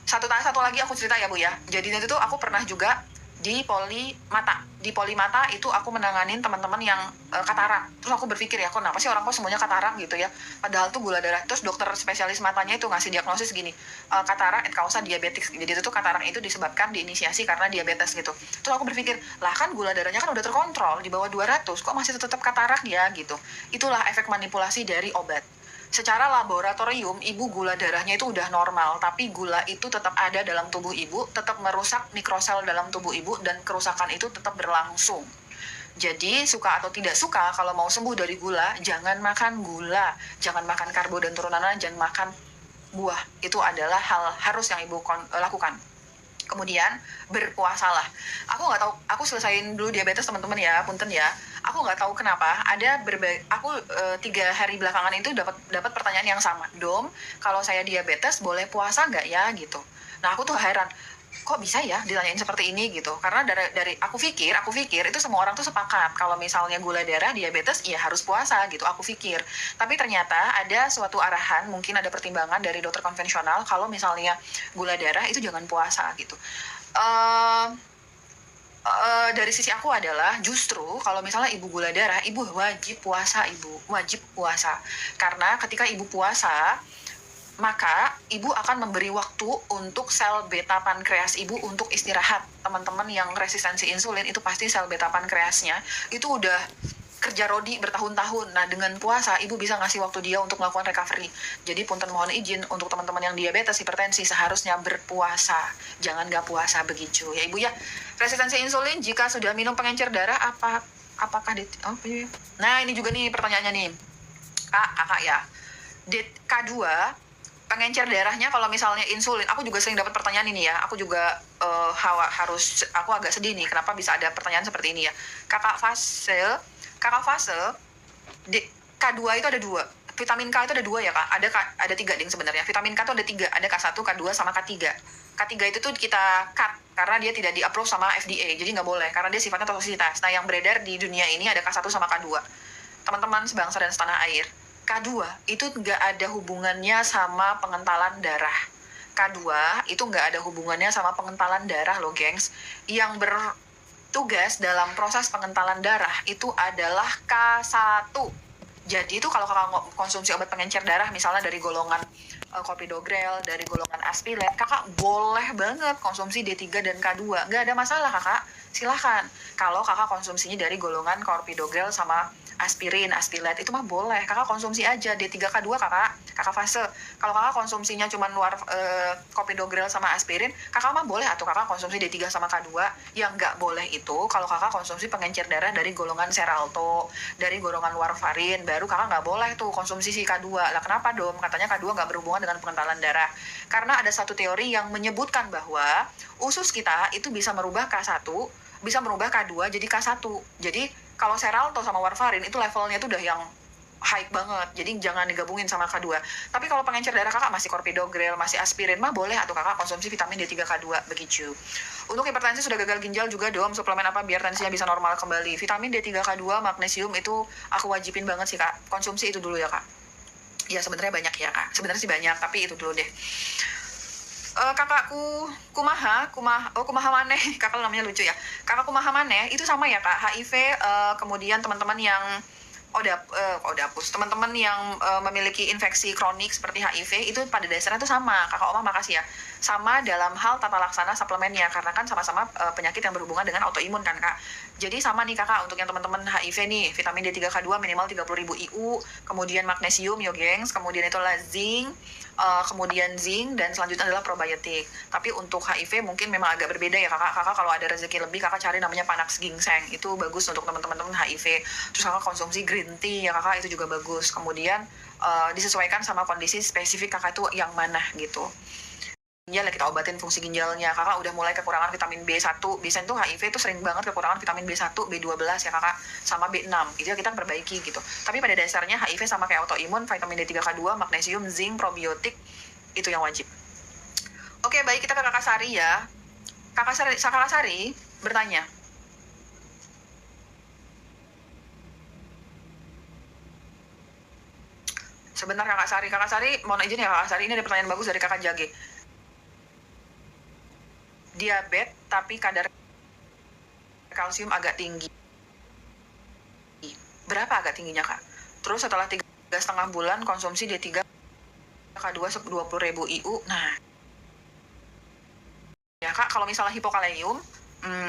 Satu lagi aku cerita ya Bu ya. Jadi nanti tuh aku pernah juga di Polimata. Di Polimata itu aku menanganin teman-teman yang katarak. Terus aku berpikir ya, kok kenapa sih orang kok semuanya katarak gitu ya? Padahal tuh gula darah. Terus dokter spesialis matanya itu ngasih diagnosis gini, katarak et causa diabetes. Jadi itu tuh katarak itu disebabkan diinisiasi karena diabetes gitu. Terus aku berpikir, lah kan gula darahnya kan udah terkontrol di bawah 200, kok masih tetap katarak ya gitu. Itulah efek manipulasi dari obat. Secara laboratorium, ibu gula darahnya itu udah normal, tapi gula itu tetap ada dalam tubuh ibu, tetap merusak mikrosel dalam tubuh ibu, dan kerusakan itu tetap berlangsung. Jadi, suka atau tidak suka, kalau mau sembuh dari gula, jangan makan gula, jangan makan karbo dan turunannya, jangan makan buah. Itu adalah hal harus yang ibu lakukan. Kemudian berpuasalah. Aku nggak tahu, aku selesain dulu diabetes teman-teman ya, punten ya. Aku nggak tahu kenapa ada aku 3 hari belakangan itu dapat pertanyaan yang sama. Dom, kalau saya diabetes boleh puasa nggak ya gitu. Nah aku tuh heran, kok bisa ya ditanyain seperti ini gitu. Karena dari aku pikir itu semua orang tuh sepakat kalau misalnya gula darah diabetes ya harus puasa gitu, aku pikir. Tapi ternyata ada suatu arahan, mungkin ada pertimbangan dari dokter konvensional kalau misalnya gula darah itu jangan puasa gitu. Dari sisi aku adalah justru kalau misalnya ibu gula darah, ibu wajib puasa, karena ketika ibu puasa maka ibu akan memberi waktu untuk sel beta pankreas ibu untuk istirahat. Teman-teman yang resistensi insulin itu pasti sel beta pankreasnya itu udah kerja rodi bertahun-tahun. Nah dengan puasa ibu bisa ngasih waktu dia untuk melakukan recovery. Jadi punten mohon izin untuk teman-teman yang diabetes, hipertensi seharusnya berpuasa, jangan nggak puasa begitu ya ibu ya. Resistensi insulin jika sudah minum pengencer darah apakah nah ini juga nih pertanyaannya nih kakak ya. K2 pengencer darahnya kalau misalnya insulin, aku juga sering dapat pertanyaan ini ya. Aku juga aku agak sedih nih kenapa bisa ada pertanyaan seperti ini ya. Kakak fase K2 itu ada 2. Vitamin K itu ada 2 ya kak. Ada 3 ding sebenarnya. Vitamin K itu ada 3, ada K1, K2 sama K3. K3 itu tuh kita cut karena dia tidak di-approve sama FDA, jadi nggak boleh karena dia sifatnya toksisitas. Nah yang beredar di dunia ini ada K1 sama K2. Teman-teman sebangsa dan setanah air, K2 itu nggak ada hubungannya sama pengentalan darah. K2 itu nggak ada hubungannya sama pengentalan darah loh gengs. Yang bertugas dalam proses pengentalan darah itu adalah K1. Jadi itu kalau kakak konsumsi obat pengencer darah misalnya dari golongan Clopidogrel, dari golongan Aspilet, kakak boleh banget konsumsi D3 dan K2. Nggak ada masalah kakak, silahkan. Kalau kakak konsumsinya dari golongan Clopidogrel sama aspirin, aspilet, itu mah boleh. Kakak konsumsi aja D3, K2 kakak fase. Kalau kakak konsumsinya cuma Clopidogrel sama aspirin, kakak mah boleh atau kakak konsumsi D3 sama K2. Yang nggak boleh itu kalau kakak konsumsi pengencer darah dari golongan Xarelto, dari golongan warfarin, baru kakak nggak boleh tuh konsumsi si K2. Lah kenapa dong? Katanya K2 nggak berhubungan dengan pengentalan darah. Karena ada satu teori yang menyebutkan bahwa usus kita itu bisa merubah K1, bisa merubah K2 jadi K1. Jadi kalau Xarelto sama warfarin itu levelnya tuh udah yang high banget, jadi jangan digabungin sama K2. Tapi kalau pengencer darah kakak masih Clopidogrel, masih aspirin mah boleh atau kakak konsumsi vitamin D3 K2 begitu. Untuk hipertensi sudah gagal ginjal juga dom, suplemen apa biar tensinya bisa normal kembali? Vitamin D3 K2, magnesium itu aku wajibin banget sih kak, konsumsi itu dulu ya kak. Ya sebenarnya banyak ya kak, sebenarnya sih banyak tapi itu dulu deh. Kakakku kumaha maneh, kakak namanya lucu ya. Kakak kumaha maneh itu sama ya kak, HIV, kemudian teman-teman yang odapus, teman-teman yang memiliki infeksi kronik seperti HIV itu pada dasarnya itu sama. Kakak Oma makasih ya, sama dalam hal tata laksana suplemennya karena kan sama-sama penyakit yang berhubungan dengan autoimun kan kak. Jadi sama nih kakak, untuk yang teman-teman HIV nih, vitamin D3K2 minimal 30.000 IU, kemudian magnesium yo gengs, kemudian itu zinc, kemudian zinc, dan selanjutnya adalah probiotik. Tapi untuk HIV mungkin memang agak berbeda ya kakak. Kakak kalau ada rezeki lebih, kakak cari namanya Panax Ginseng, itu bagus untuk teman-teman HIV. Terus kakak konsumsi green tea ya kakak, itu juga bagus. Kemudian disesuaikan sama kondisi spesifik kakak itu yang mana gitu. Ginjal kita obatin fungsi ginjalnya. Kakak udah mulai kekurangan vitamin B1. Biasanya tuh HIV tuh sering banget kekurangan vitamin B1, B12 ya kakak, sama B6. Itu kita perbaiki gitu. Tapi pada dasarnya HIV sama kayak autoimun, vitamin D3K2, magnesium, zinc, probiotik, itu yang wajib. Oke, baik, kita ke kakak Sari ya. Kakak Sari bertanya. Sebentar kakak Sari, mohon izin ya kakak Sari, ini ada pertanyaan bagus dari kakak Jage. Diabetes tapi kadar kalsium agak tinggi. Berapa agak tingginya kak? Terus setelah 3,5 bulan konsumsi D3K2 20.000 IU. Nah ya kak, kalau misalnya hipokalium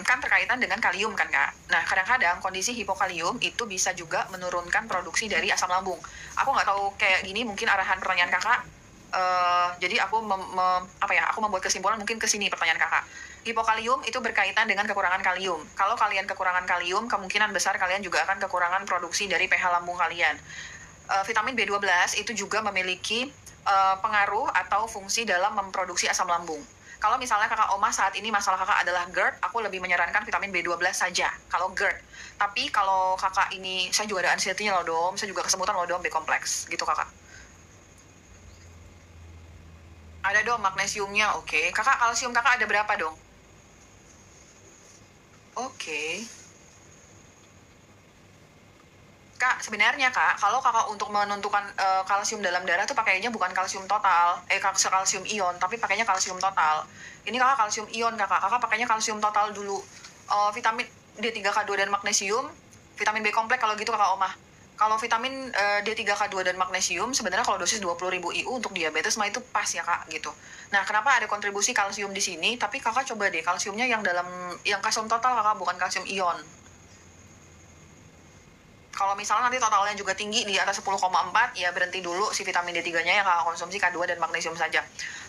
kan terkaitan dengan kalium kan kak. Nah kadang-kadang kondisi hipokalium itu bisa juga menurunkan produksi dari asam lambung. Aku nggak tahu kayak gini, mungkin arahan pertanyaan kakak. Jadi aku aku membuat kesimpulan mungkin ke sini pertanyaan kakak. Hipokalium itu berkaitan dengan kekurangan kalium. Kalau kalian kekurangan kalium, kemungkinan besar kalian juga akan kekurangan produksi dari pH lambung kalian. Vitamin B12 itu juga memiliki pengaruh atau fungsi dalam memproduksi asam lambung. Kalau misalnya kakak Oma saat ini masalah kakak adalah GERD, aku lebih menyarankan vitamin B12 saja kalau GERD. Tapi kalau kakak ini, saya juga ada anxiety-nya loh dom, saya juga kesemutan loh dom, B kompleks gitu kakak. Ada dong magnesiumnya, oke. Kakak kalsium kakak ada berapa dong? Oke. Kak, sebenarnya kak, kalau kakak untuk menentukan kalsium dalam darah tuh pakainya bukan kalsium total, kalsium ion, tapi pakainya kalsium total. Ini kakak kalsium ion kakak pakainya kalsium total dulu. Vitamin D3K2 dan magnesium, vitamin B kompleks kalau gitu kakak Oma. Kalau vitamin D3K2 dan magnesium sebenarnya kalau dosis 20.000 IU untuk diabetes mah itu pas ya kak gitu. Nah kenapa ada kontribusi kalsium di sini? Tapi kakak coba deh kalsiumnya yang kalsium total kakak, bukan kalsium ion. Kalau misalnya nanti totalnya juga tinggi di atas 10,4, ya berhenti dulu si vitamin D3-nya yang kakak konsumsi K2 dan magnesium saja.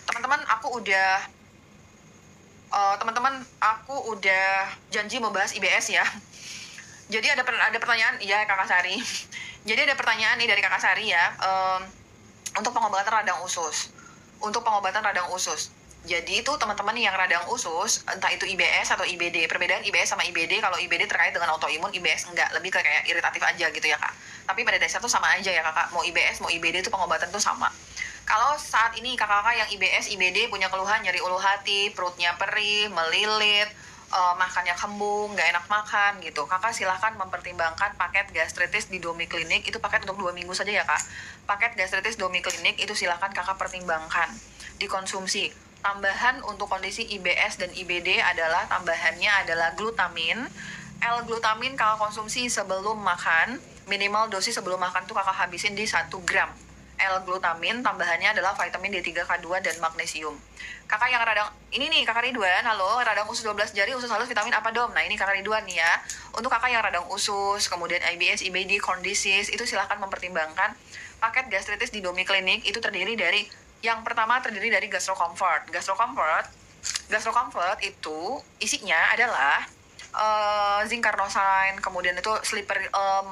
Teman-teman, aku udah janji membahas IBS ya. Jadi ada pertanyaan, iya kakak Sari. Jadi ada pertanyaan nih dari kakak Sari ya, untuk pengobatan radang usus. Jadi itu teman-teman yang radang usus, entah itu IBS atau IBD. Perbedaan IBS sama IBD, kalau IBD terkait dengan autoimun, IBS enggak, lebih ke kayak iritatif aja gitu ya kak. Tapi pada dasar tuh sama aja ya kakak, mau IBS mau IBD itu pengobatan tuh sama. Kalau saat ini kakak-kakak yang IBS, IBD punya keluhan nyeri ulu hati, perutnya perih, melilit, makannya kembung, nggak enak makan gitu, kakak silahkan mempertimbangkan paket gastritis di Domi Klinik. Itu paket untuk 2 minggu saja ya kak. Paket gastritis Domi Klinik itu silahkan kakak pertimbangkan dikonsumsi. Tambahan untuk kondisi IBS dan IBD adalah glutamin. L-glutamin kakak konsumsi sebelum makan, minimal dosis sebelum makan tuh kakak habisin di 1 gram. L-glutamin tambahannya adalah vitamin D3K2 dan magnesium. Kakak yang radang, ini nih kakak Ridwan, halo, radang usus 12 jari, usus halus vitamin apa dom? Nah ini kakak Ridwan nih ya. Untuk kakak yang radang usus, kemudian IBS, IBD, corn disease, itu silahkan mempertimbangkan paket gastritis di Domi Klinik. Itu yang pertama terdiri dari Gastro Comfort. Gastro Comfort itu isinya adalah zinc carnosine, kemudian itu slipper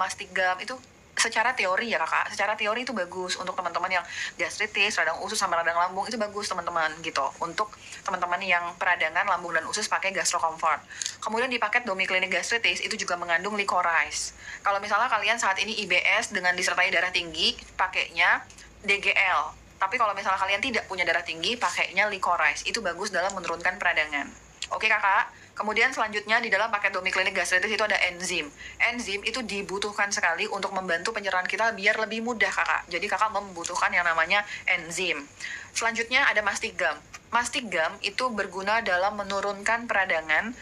mastigam. Itu secara teori ya kakak, secara teori itu bagus untuk teman-teman yang gastritis, radang usus sama radang lambung, itu bagus teman-teman gitu. Untuk teman-teman yang peradangan lambung dan usus pakai Gastro Comfort. Kemudian di paket Domi Klinik gastritis itu juga mengandung licorice. Kalau misalnya kalian saat ini IBS dengan disertai darah tinggi, pakainya DGL. Tapi kalau misalnya kalian tidak punya darah tinggi, pakainya licorice. Itu bagus dalam menurunkan peradangan. Oke kakak? Kemudian selanjutnya di dalam paket Domi Klinik gastritis itu ada enzim. Enzim itu dibutuhkan sekali untuk membantu pencernaan kita biar lebih mudah kakak. Jadi kakak membutuhkan yang namanya enzim. Selanjutnya ada mastigam. Mastigam itu berguna dalam menurunkan peradangan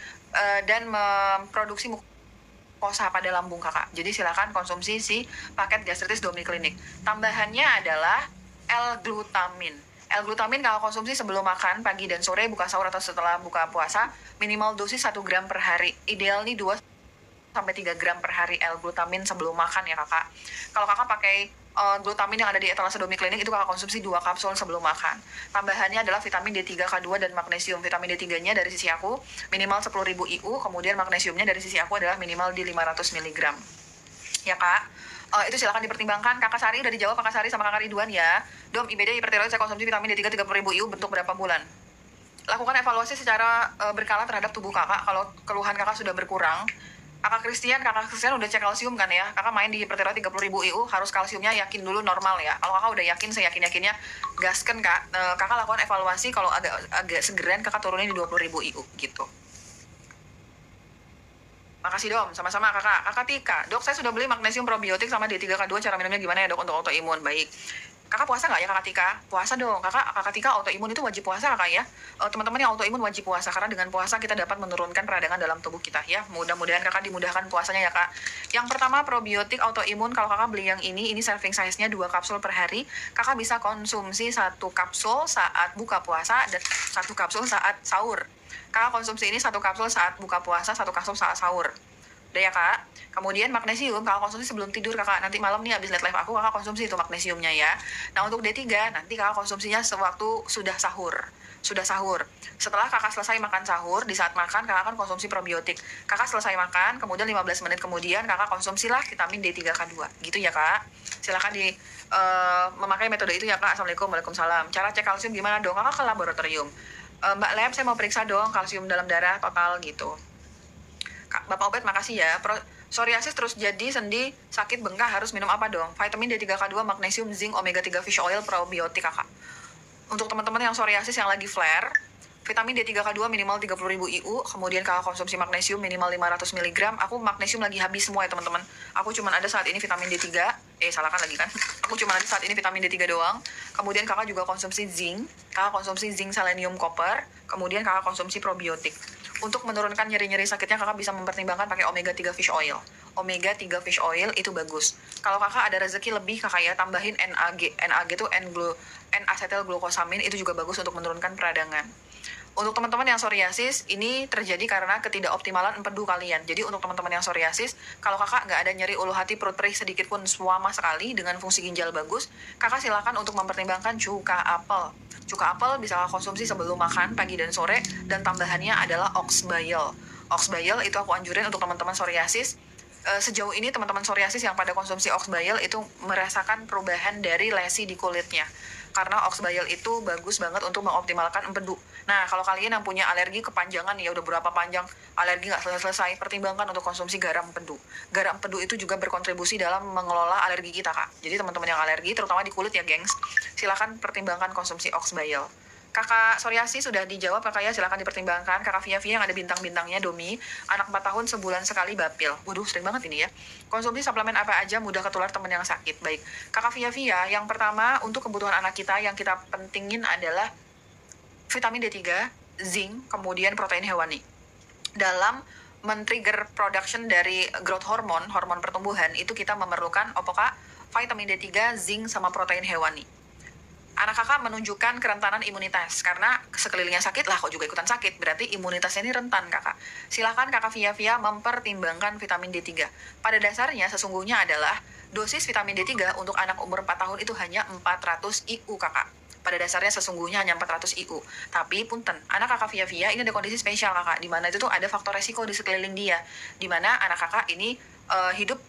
dan memproduksi mukosa pada lambung kakak. Jadi silakan konsumsi si paket gastritis Domi Klinik. Tambahannya adalah L-glutamin. L-glutamin kalau konsumsi sebelum makan, pagi dan sore, buka sahur atau setelah buka puasa, minimal dosis 1 gram per hari. Ideal nih 2 sampai 3 gram per hari L-glutamin sebelum makan ya kakak. Kalau kakak pakai glutamin yang ada di etalase Domi Klinik itu kakak konsumsi 2 kapsul sebelum makan. Tambahannya adalah vitamin D3, K2, dan magnesium. Vitamin D3-nya dari sisi aku minimal 10.000 IU, kemudian magnesiumnya dari sisi aku adalah minimal di 500 mg. Ya kak, itu silakan dipertimbangkan. Kakak Sari udah dijawab Kakak Sari sama Kakak Ridwan ya. Dom, IBD hipertiroid saya konsumsi vitamin D3 30.000 IU bentuk berapa bulan? Lakukan evaluasi secara berkala terhadap tubuh kakak. Kalau keluhan kakak sudah berkurang, kakak Christian udah cek kalsium kan ya. Kakak main di hipertiroid 30.000 IU, harus kalsiumnya yakin dulu normal ya. Kalau kakak udah yakin, seyakin-yakinnya gasken kak. Kakak lakukan evaluasi, kalau agak segeran kakak turunin di 20.000 IU gitu. Makasih Dom, sama-sama kakak. Kakak Tika, dok saya sudah beli magnesium probiotik sama D3K2, cara minumnya gimana ya dok untuk autoimun? Baik. Kakak puasa nggak ya kakak Tika? Puasa dong, kakak Tika autoimun itu wajib puasa kakak ya. Teman-teman yang autoimun wajib puasa, karena dengan puasa kita dapat menurunkan peradangan dalam tubuh kita ya. Mudah-mudahan kakak dimudahkan puasanya ya kak. Yang pertama probiotik autoimun, kalau kakak beli yang ini serving size-nya 2 kapsul per hari. Kakak bisa konsumsi 1 kapsul saat buka puasa dan 1 kapsul saat sahur. Kakak konsumsi ini 1 kapsul saat buka puasa, 1 kapsul saat sahur. Udah ya kak. Kemudian magnesium kakak konsumsi sebelum tidur kakak. Nanti malam nih abis live aku kakak konsumsi itu magnesiumnya ya. Nah untuk D3 nanti kakak konsumsinya sewaktu sudah sahur. Setelah kakak selesai makan sahur, di saat makan kakak akan konsumsi probiotik. Kakak selesai makan, kemudian 15 menit kemudian kakak konsumsilah vitamin D3K2. Gitu ya kak. Silakan memakai metode itu ya kak. Assalamualaikum, waalaikumsalam. Cara cek kalsium gimana dong? Kakak ke laboratorium. Mbak Lab, saya mau periksa dong kalsium dalam darah total gitu. Bapak Obed makasih ya. Psoriasis terus jadi sendi, sakit bengkak, harus minum apa dong? Vitamin D3K2, magnesium, zinc, omega 3 fish oil, probiotik kakak. Untuk teman-teman yang psoriasis yang lagi flare, vitamin D3K2 minimal 30.000 IU, kemudian kakak konsumsi magnesium minimal 500 mg. Aku magnesium lagi habis semua ya teman-teman. Aku cuma ada saat ini vitamin D3, salahkan lagi kan. Aku cuma ada saat ini vitamin D3 doang. Kemudian kakak juga konsumsi zinc, selenium, copper, kemudian kakak konsumsi probiotik. Untuk menurunkan nyeri-nyeri sakitnya kakak bisa mempertimbangkan pakai omega 3 fish oil. Omega 3 fish oil itu bagus. Kalau kakak ada rezeki lebih kakak ya tambahin NAG. NAG itu N-acetyl glucosamine, itu juga bagus untuk menurunkan peradangan. Untuk teman-teman yang psoriasis, ini terjadi karena ketidakoptimalan empedu kalian. Jadi untuk teman-teman yang psoriasis, kalau kakak nggak ada nyeri ulu hati, perut perih sedikit pun swama sekali dengan fungsi ginjal bagus, kakak silakan untuk mempertimbangkan cuka apel. Cuka apel bisa kakak konsumsi sebelum makan, pagi dan sore, dan tambahannya adalah ox bile. Ox bile itu aku anjurin untuk teman-teman psoriasis. Sejauh ini teman-teman psoriasis yang pada konsumsi ox bile itu merasakan perubahan dari lesi di kulitnya. Karena ox bile itu bagus banget untuk mengoptimalkan empedu. Nah, kalau kalian yang punya alergi kepanjangan ya udah berapa panjang alergi nggak selesai, pertimbangkan untuk konsumsi garam empedu. Garam empedu itu juga berkontribusi dalam mengelola alergi kita, Kak. Jadi teman-teman yang alergi, terutama di kulit ya, gengs, silakan pertimbangkan konsumsi ox bile. Kakak psoriasis sudah dijawab kakak ya, silakan dipertimbangkan. Kakak Via yang ada bintang-bintangnya, Domi, anak 4 tahun sebulan sekali bapil. Waduh, sering banget ini ya. Konsumsi suplemen apa aja mudah ketular teman yang sakit. Baik, kakak Via, yang pertama untuk kebutuhan anak kita yang kita pentingin adalah vitamin D3, zinc, kemudian protein hewani. Dalam men-trigger production dari growth hormone, hormon pertumbuhan, itu kita memerlukan vitamin D3, zinc, sama protein hewani. Anak kakak menunjukkan kerentanan imunitas, karena sekelilingnya sakit lah kok juga ikutan sakit, berarti imunitasnya ini rentan kakak. Silakan kakak Via mempertimbangkan vitamin D3. Pada dasarnya sesungguhnya adalah dosis vitamin D3 untuk anak umur 4 tahun itu hanya 400 IU kakak. Pada dasarnya sesungguhnya hanya 400 IU. Tapi punten, anak kakak Via ini ada kondisi spesial kakak, di mana itu tuh ada faktor resiko di sekeliling dia, di mana anak kakak ini hidup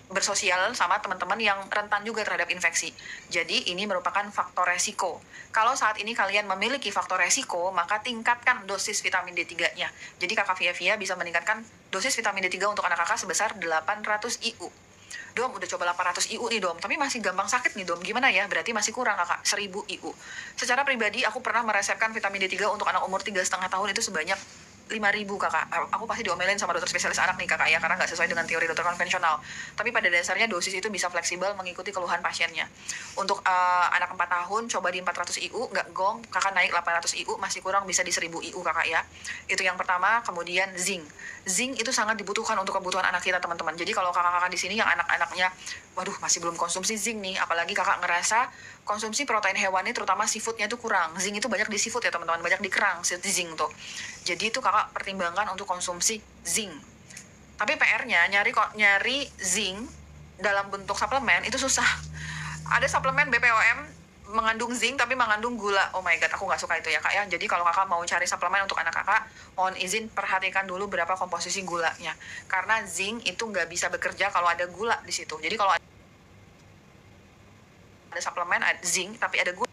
bersosial sama teman-teman yang rentan juga terhadap infeksi. Jadi ini merupakan faktor resiko. Kalau saat ini kalian memiliki faktor resiko, maka tingkatkan dosis vitamin D3-nya. Jadi kakak Via bisa meningkatkan dosis vitamin D3 untuk anak kakak sebesar 800 IU. Dom, udah coba 800 IU nih Dom, tapi masih gampang sakit nih Dom. Gimana ya? Berarti masih kurang kakak, 1000 IU. Secara pribadi, aku pernah meresepkan vitamin D3 untuk anak umur 3,5 tahun itu sebanyak 5.000 kakak. Aku pasti diomelin sama dokter spesialis anak nih kakak ya, karena nggak sesuai dengan teori dokter konvensional. Tapi pada dasarnya dosis itu bisa fleksibel mengikuti keluhan pasiennya. Untuk anak 4 tahun coba di 400 IU, nggak gong, kakak naik 800 IU, masih kurang bisa di 1000 IU kakak ya. Itu yang pertama. Kemudian zinc. Zinc itu sangat dibutuhkan untuk kebutuhan anak kita teman-teman. Jadi kalau kakak-kakak di sini yang anak-anaknya, waduh masih belum konsumsi zinc nih, apalagi kakak ngerasa konsumsi protein hewani terutama seafoodnya itu kurang. Zinc itu banyak di seafood ya teman-teman, banyak di kerang zinc tuh. Jadi itu kakak pertimbangkan untuk konsumsi zinc. Tapi PR-nya nyari zinc dalam bentuk suplemen itu susah. Ada suplemen BPOM mengandung zinc tapi mengandung gula. Oh my god, aku nggak suka itu ya kak ya. Jadi kalau kakak mau cari suplemen untuk anak kakak, mohon izin perhatikan dulu berapa komposisi gulanya. Karena zinc itu nggak bisa bekerja kalau ada gula di situ. Jadi kalau ada suplemen ada zinc tapi ada gula,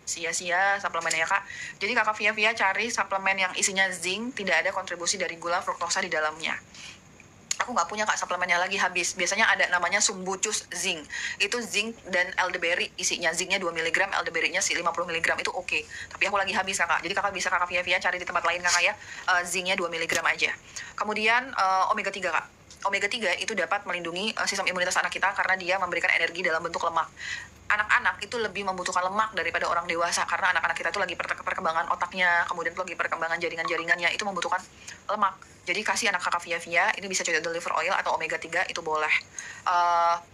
sia-sia suplemennya ya kak. Jadi kakak via cari suplemen yang isinya zinc, tidak ada kontribusi dari gula fruktosa di dalamnya. Aku nggak punya kak suplemennya lagi, habis. Biasanya ada namanya Sumbucus Zinc. Itu zinc dan elderberry isinya. Zincnya 2 mg, elderberry-nya 50 mg itu oke. Tapi aku lagi habis kakak. Jadi kakak bisa kakak via cari di tempat lain kakak ya. Zincnya 2 mg aja. Kemudian omega 3 kak. Omega 3 itu dapat melindungi sistem imunitas anak kita karena dia memberikan energi dalam bentuk lemak. Anak-anak itu lebih membutuhkan lemak daripada orang dewasa karena anak-anak kita itu lagi perkembangan otaknya, kemudian lagi perkembangan jaringan-jaringannya itu membutuhkan lemak. Jadi kasih anak kakak via ini bisa COD liver oil atau omega 3 itu boleh.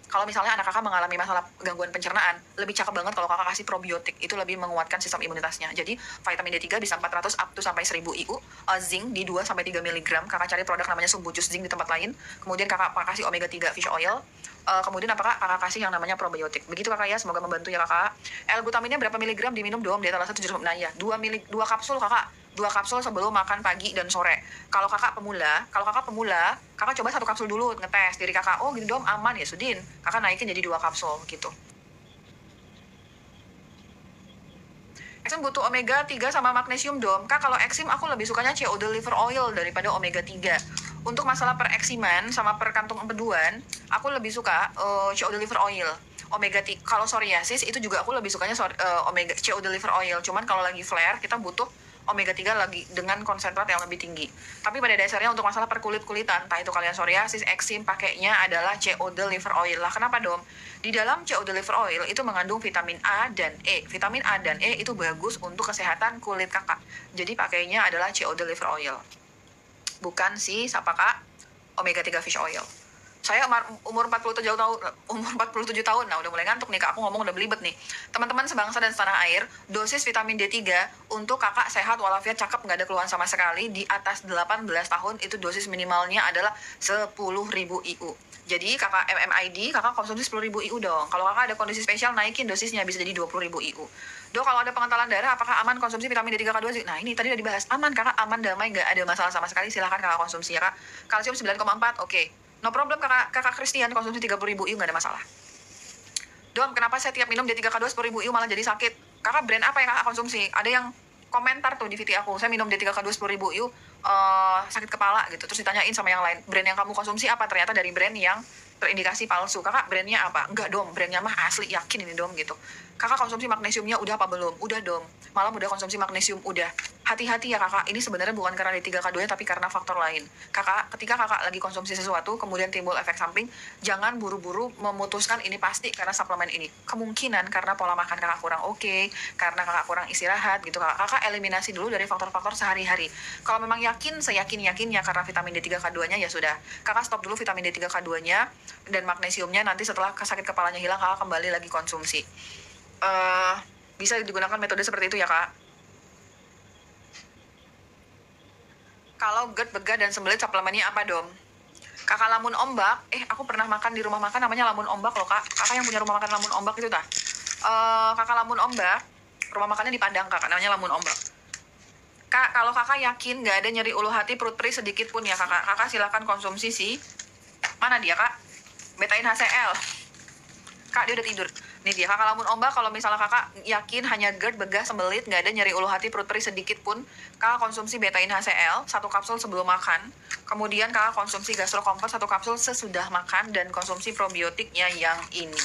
Kalau misalnya anak kakak mengalami masalah gangguan pencernaan, lebih cakep banget kalau kakak kasih probiotik, itu lebih menguatkan sistem imunitasnya. Jadi vitamin D3 bisa 400 up to sampai 1000 IU, zinc di 2 sampai 3 mg. Kakak cari produk namanya Sumbucus Zinc di tempat lain. Kemudian kakak kasih omega 3 fish oil. Kemudian apakah kakak kasih yang namanya probiotik. Begitu kakak ya, semoga membantu ya kakak. L-glutaminnya berapa miligram diminum dong? Di atas 1 nah ya, 2 kapsul kakak. 2 kapsul sebelum makan pagi dan sore. Kalau kakak pemula, kakak coba 1 kapsul dulu, ngetes diri kakak. Oh gini dong, aman ya Sudin. Kakak naikin jadi 2 kapsul gitu. Eksim butuh omega 3 sama magnesium dom. Kak, kalau eksim aku lebih sukanya COD liver oil daripada omega 3. Untuk masalah pereksiman sama per kantung empeduan, aku lebih suka COD liver oil. Omega 3, kalau psoriasis itu juga aku lebih sukanya omega COD liver oil. Cuman kalau lagi flare kita butuh omega 3 lagi dengan konsentrat yang lebih tinggi. Tapi pada dasarnya untuk masalah perkulit-kulitan, entah itu kalian psoriasis, eksim, pakainya adalah COD liver oil lah. Kenapa dong? Di dalam COD liver oil itu mengandung vitamin A dan E. Vitamin A dan E itu bagus untuk kesehatan kulit kakak. Jadi pakainya adalah COD liver oil. Bukan si siapa kak? Omega 3 fish oil. Saya umur 47 tahun, nah udah mulai ngantuk nih kak, aku ngomong udah belibet nih. Teman-teman sebangsa dan setanah air, dosis vitamin D3 untuk kakak sehat walafiat cakep nggak ada keluhan sama sekali di atas 18 tahun itu dosis minimalnya adalah 10.000 IU. Jadi kakak MMID, kakak konsumsi 10.000 IU dong. Kalau kakak ada kondisi spesial, naikin dosisnya bisa jadi 20.000 IU. Dok, kalau ada pengentalan darah, apakah aman konsumsi vitamin D3 K2? Nah ini tadi udah dibahas, aman kakak, aman, damai, nggak ada masalah sama sekali, silahkan kakak konsumsi ya kak. Kalsium 9,4, oke. No problem kakak Christian konsumsi 30.000 IU nggak ada masalah. Dom, kenapa saya tiap minum D3 K2 10.000 IU malah jadi sakit? Kakak brand apa yang kakak konsumsi? Ada yang komentar tuh di VT aku, saya minum D3 K2 10.000 IU sakit kepala gitu. Terus ditanyain sama yang lain, brand yang kamu konsumsi apa? Ternyata dari brand yang terindikasi palsu. Kakak brandnya apa? Enggak dom, brandnya mah asli, yakin ini dom gitu. Kakak konsumsi magnesiumnya udah apa belum? Udah dom, malam udah konsumsi magnesium, udah. Hati-hati ya kakak, ini sebenarnya bukan karena D3K2-nya tapi karena faktor lain. Ketika kakak lagi konsumsi sesuatu, kemudian timbul efek samping, jangan buru-buru memutuskan ini pasti karena suplemen ini. Kemungkinan karena pola makan kakak kurang oke, karena kakak kurang istirahat gitu. Kakak eliminasi dulu dari faktor-faktor sehari-hari. Kalau memang yakin, seyakin-yakinnya karena vitamin D3K2-nya ya sudah. Kakak stop dulu vitamin D3K2-nya dan magnesiumnya, nanti setelah sakit kepalanya hilang, kakak kembali lagi konsumsi. Bisa digunakan metode seperti itu ya kak. Kalau GERD, begah, dan sembelit suplemennya apa dom? Kakak lamun ombak, aku pernah makan di rumah makan namanya lamun ombak loh kak. Kakak yang punya rumah makan lamun ombak itu tah? Kakak lamun ombak, rumah makannya di Padang kakak, namanya lamun ombak. Kak, kalau kakak yakin nggak ada nyeri ulu hati, perut perih sedikit pun ya kakak silakan konsumsi sih. Mana dia kak? Betain HCl. Kak, dia udah tidur. Nih dia, kakak lamun ombak, kalau misalnya kakak yakin hanya GERD, begah, sembelit, nggak ada nyeri ulu hati, perut perih sedikit pun, kakak konsumsi betain HCl, 1 kapsul sebelum makan. Kemudian kakak konsumsi Gastro Comfort 1 kapsul sesudah makan, dan konsumsi probiotiknya yang ini.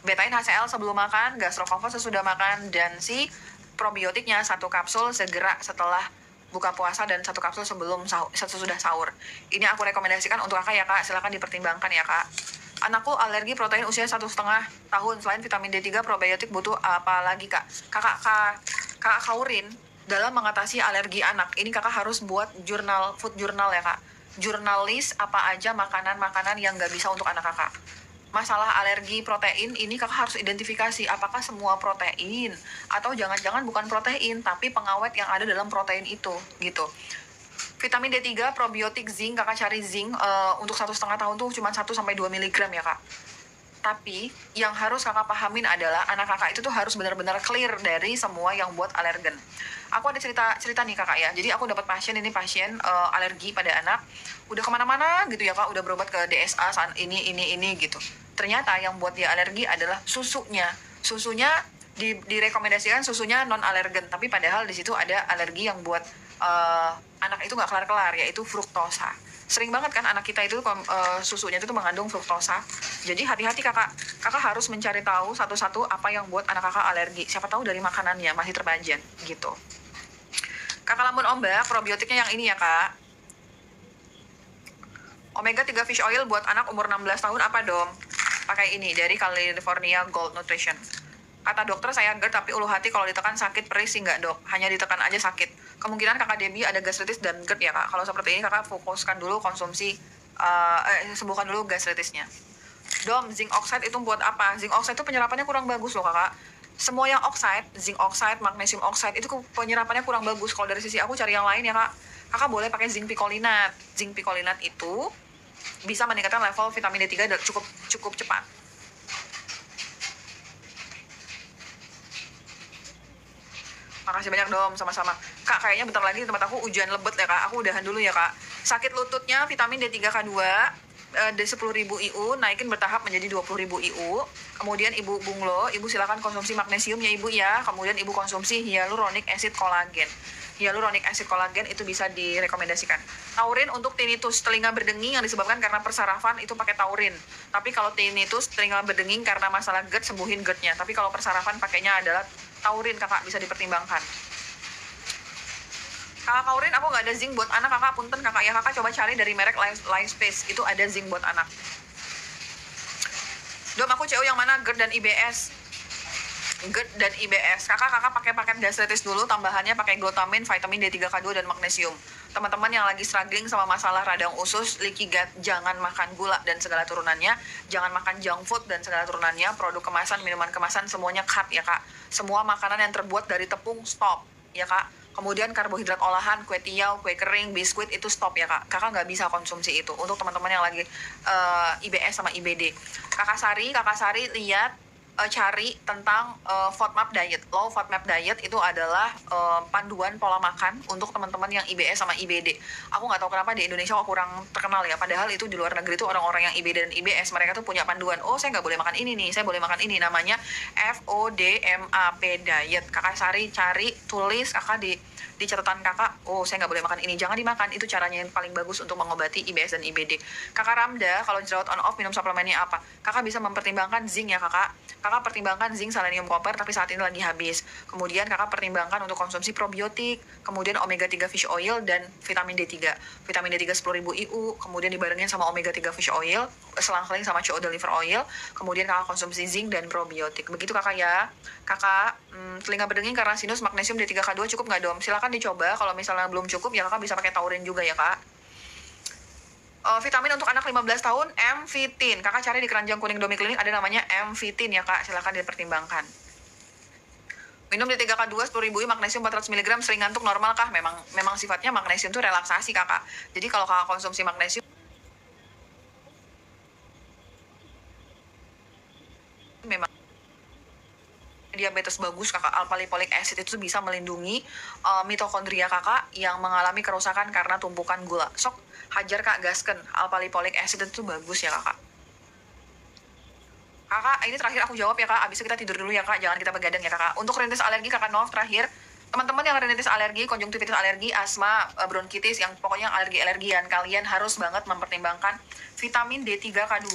Betain HCl sebelum makan, Gastro Comfort sesudah makan, dan si probiotiknya 1 kapsul segera setelah buka puasa dan 1 kapsul sesudah sahur. Ini aku rekomendasikan untuk kakak ya kak, silakan dipertimbangkan ya kak. Anakku alergi protein usia 1,5 tahun. Selain vitamin D3, probiotik butuh apa lagi kak? Kakak Kaurin, dalam mengatasi alergi anak, ini kakak harus buat food journal ya kak. Jurnalis apa aja makanan-makanan yang nggak bisa untuk anak kakak. masalah alergi protein ini kakak harus identifikasi apakah semua protein atau jangan-jangan bukan protein tapi pengawet yang ada dalam protein itu gitu. Vitamin D3, probiotik, zinc, kakak cari zinc untuk 1,5 tahun tuh cuma 1-2 mg ya kak. Tapi yang harus kakak pahamin adalah anak kakak itu tuh harus benar-benar clear dari semua yang buat alergen. Aku ada cerita nih kakak ya. Jadi aku dapat pasien alergi pada anak. Udah kemana-mana gitu ya kak. Udah berobat ke DSA ini gitu. Ternyata yang buat dia alergi adalah susunya. Susunya direkomendasikan susunya non alergen. Tapi padahal di situ ada alergi yang buat anak itu nggak kelar-kelar, yaitu fruktosa. Sering banget kan anak kita itu susunya itu mengandung fruktosa. Jadi hati-hati kakak harus mencari tahu satu-satu apa yang buat anak kakak alergi. Siapa tahu dari makanannya masih terbajan gitu. Kakak lamun ombak, probiotiknya yang ini ya kak. Omega 3 fish oil buat anak umur 16 tahun apa dong? Pakai ini dari California Gold Nutrition. Kata dokter saya GERD tapi ulu hati kalau ditekan sakit, perih sih nggak dok, hanya ditekan aja sakit. Kemungkinan kakak Debbie ada gastritis dan GERD ya kak. Kalau seperti ini kakak fokuskan dulu konsumsi, sembuhkan dulu gastritisnya. Dom, zinc oxide itu buat apa? Zinc oxide itu penyerapannya kurang bagus loh kakak. Semua yang oxide, zinc oxide, magnesium oxide itu penyerapannya kurang bagus. Kalau dari sisi aku cari yang lain ya kak. Kakak boleh pakai zinc picolinat. Zinc picolinat itu bisa meningkatkan level vitamin D3 cukup cepat. Makasih banyak Dom, sama-sama. Kak, kayaknya bentar lagi di tempat aku hujan lebat ya kak. Aku udahan dulu ya kak. Sakit lututnya vitamin D3K2 dari 10.000 IU naikin bertahap menjadi 20.000 IU. Kemudian Ibu Bunglo, Ibu silakan konsumsi magnesium ya Ibu ya. Kemudian Ibu konsumsi hyaluronic acid kolagen. Hyaluronic acid kolagen itu bisa direkomendasikan. Taurin untuk tinnitus, telinga berdenging yang disebabkan karena persarafan itu pakai taurin. Tapi kalau tinnitus, telinga berdenging karena masalah GERD, sembuhin GERD-nya. Tapi kalau persarafan pakainya adalah taurin kakak, bisa dipertimbangkan. Kakak taurin aku nggak ada zinc buat anak kakak, punten kakak ya. Kakak coba cari dari merek Life Space, itu ada zinc buat anak. Dom, aku CO yang mana? GERD dan IBS. GERD dan IBS. Kakak pakai paket gastritis dulu, tambahannya pakai glutamin, vitamin D3K2 dan magnesium. Teman-teman yang lagi struggling sama masalah radang usus, leaky gut, jangan makan gula dan segala turunannya, jangan makan junk food dan segala turunannya, produk kemasan, minuman kemasan semuanya cut ya kak. Semua makanan yang terbuat dari tepung stop ya kak. Kemudian karbohidrat olahan, kue tiaw, kue kering, biskuit itu stop ya kak. Kakak nggak bisa konsumsi itu. Untuk teman-teman yang lagi IBS sama IBD. Kakak Sari lihat, cari tentang FODMAP diet. Low FODMAP diet itu adalah panduan pola makan untuk teman-teman yang IBS sama IBD. Aku nggak tahu kenapa di Indonesia kok kurang terkenal ya. Padahal itu di luar negeri itu orang-orang yang IBD dan IBS mereka tuh punya panduan. Oh saya nggak boleh makan ini nih, saya boleh makan ini. Namanya FODMAP diet. Kakak Sari cari, tulis kakak di catatan kakak, oh saya nggak boleh makan ini, jangan dimakan, itu caranya yang paling bagus untuk mengobati IBS dan IBD. Kakak Ramda, kalau jerawat on off minum suplemennya apa? Kakak bisa mempertimbangkan zinc ya kakak pertimbangkan zinc, selenium, koper, tapi saat ini lagi habis. Kemudian kakak pertimbangkan untuk konsumsi probiotik, kemudian omega 3 fish oil dan vitamin D3. Vitamin D3 10.000 IU, kemudian dibarengin sama omega 3 fish oil, selang-seling sama CO liver oil, kemudian kakak konsumsi zinc dan probiotik. Begitu kakak ya. Kakak, telinga berdenging karena sinus, magnesium D3K2 cukup nggak Dom? Silakan dicoba, kalau misalnya belum cukup ya kakak bisa pakai taurin juga ya kak. Vitamin untuk anak 15 tahun, M-Vitin. Kakak cari di keranjang kuning Domiklinik ada namanya M-Vitin ya kak, silakan dipertimbangkan. Minum D3K2 10.000 magnesium 400 mg, sering ngantuk normal kah? Memang sifatnya magnesium itu relaksasi kakak. Jadi kalau kakak konsumsi magnesium memang diabetes bagus kakak. Alpha-lipoic acid itu bisa melindungi mitokondria kakak yang mengalami kerusakan karena tumpukan gula. Sok hajar kak, gasken. Alpha-lipoic acid itu bagus ya kakak. Kakak, ini terakhir aku jawab ya kak, abis itu kita tidur dulu ya kak, jangan kita begadang ya kakak. Untuk rinitis alergi kakak Nov terakhir, teman-teman yang rinitis alergi, konjungtivitis alergi, asma, bronkitis, yang pokoknya alergi-alergian, kalian harus banget mempertimbangkan vitamin D3K2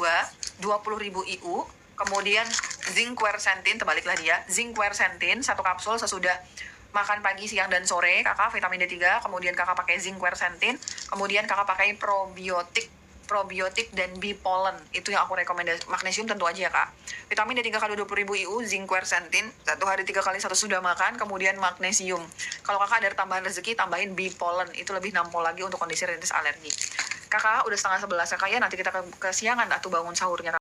20.000 IU, kemudian zinc quercetin, terbaliklah dia, zinc quercetin 1 kapsul sesudah makan pagi, siang, dan sore kakak vitamin D3, kemudian kakak pakai zinc quercetin, kemudian kakak pakai probiotik dan bipolen, itu yang aku rekomendasi. Magnesium tentu aja ya kak. Vitamin D3K 20.000 IU, zinc quercetin, 1 hari 3 kali 1 sudah makan, kemudian magnesium. Kalau kakak ada tambahan rezeki, tambahin bipolen, itu lebih nampol lagi untuk kondisi rinitis alergi. Kakak udah 10:30 kakak ya, nanti kita kesiangan atau bangun sahurnya.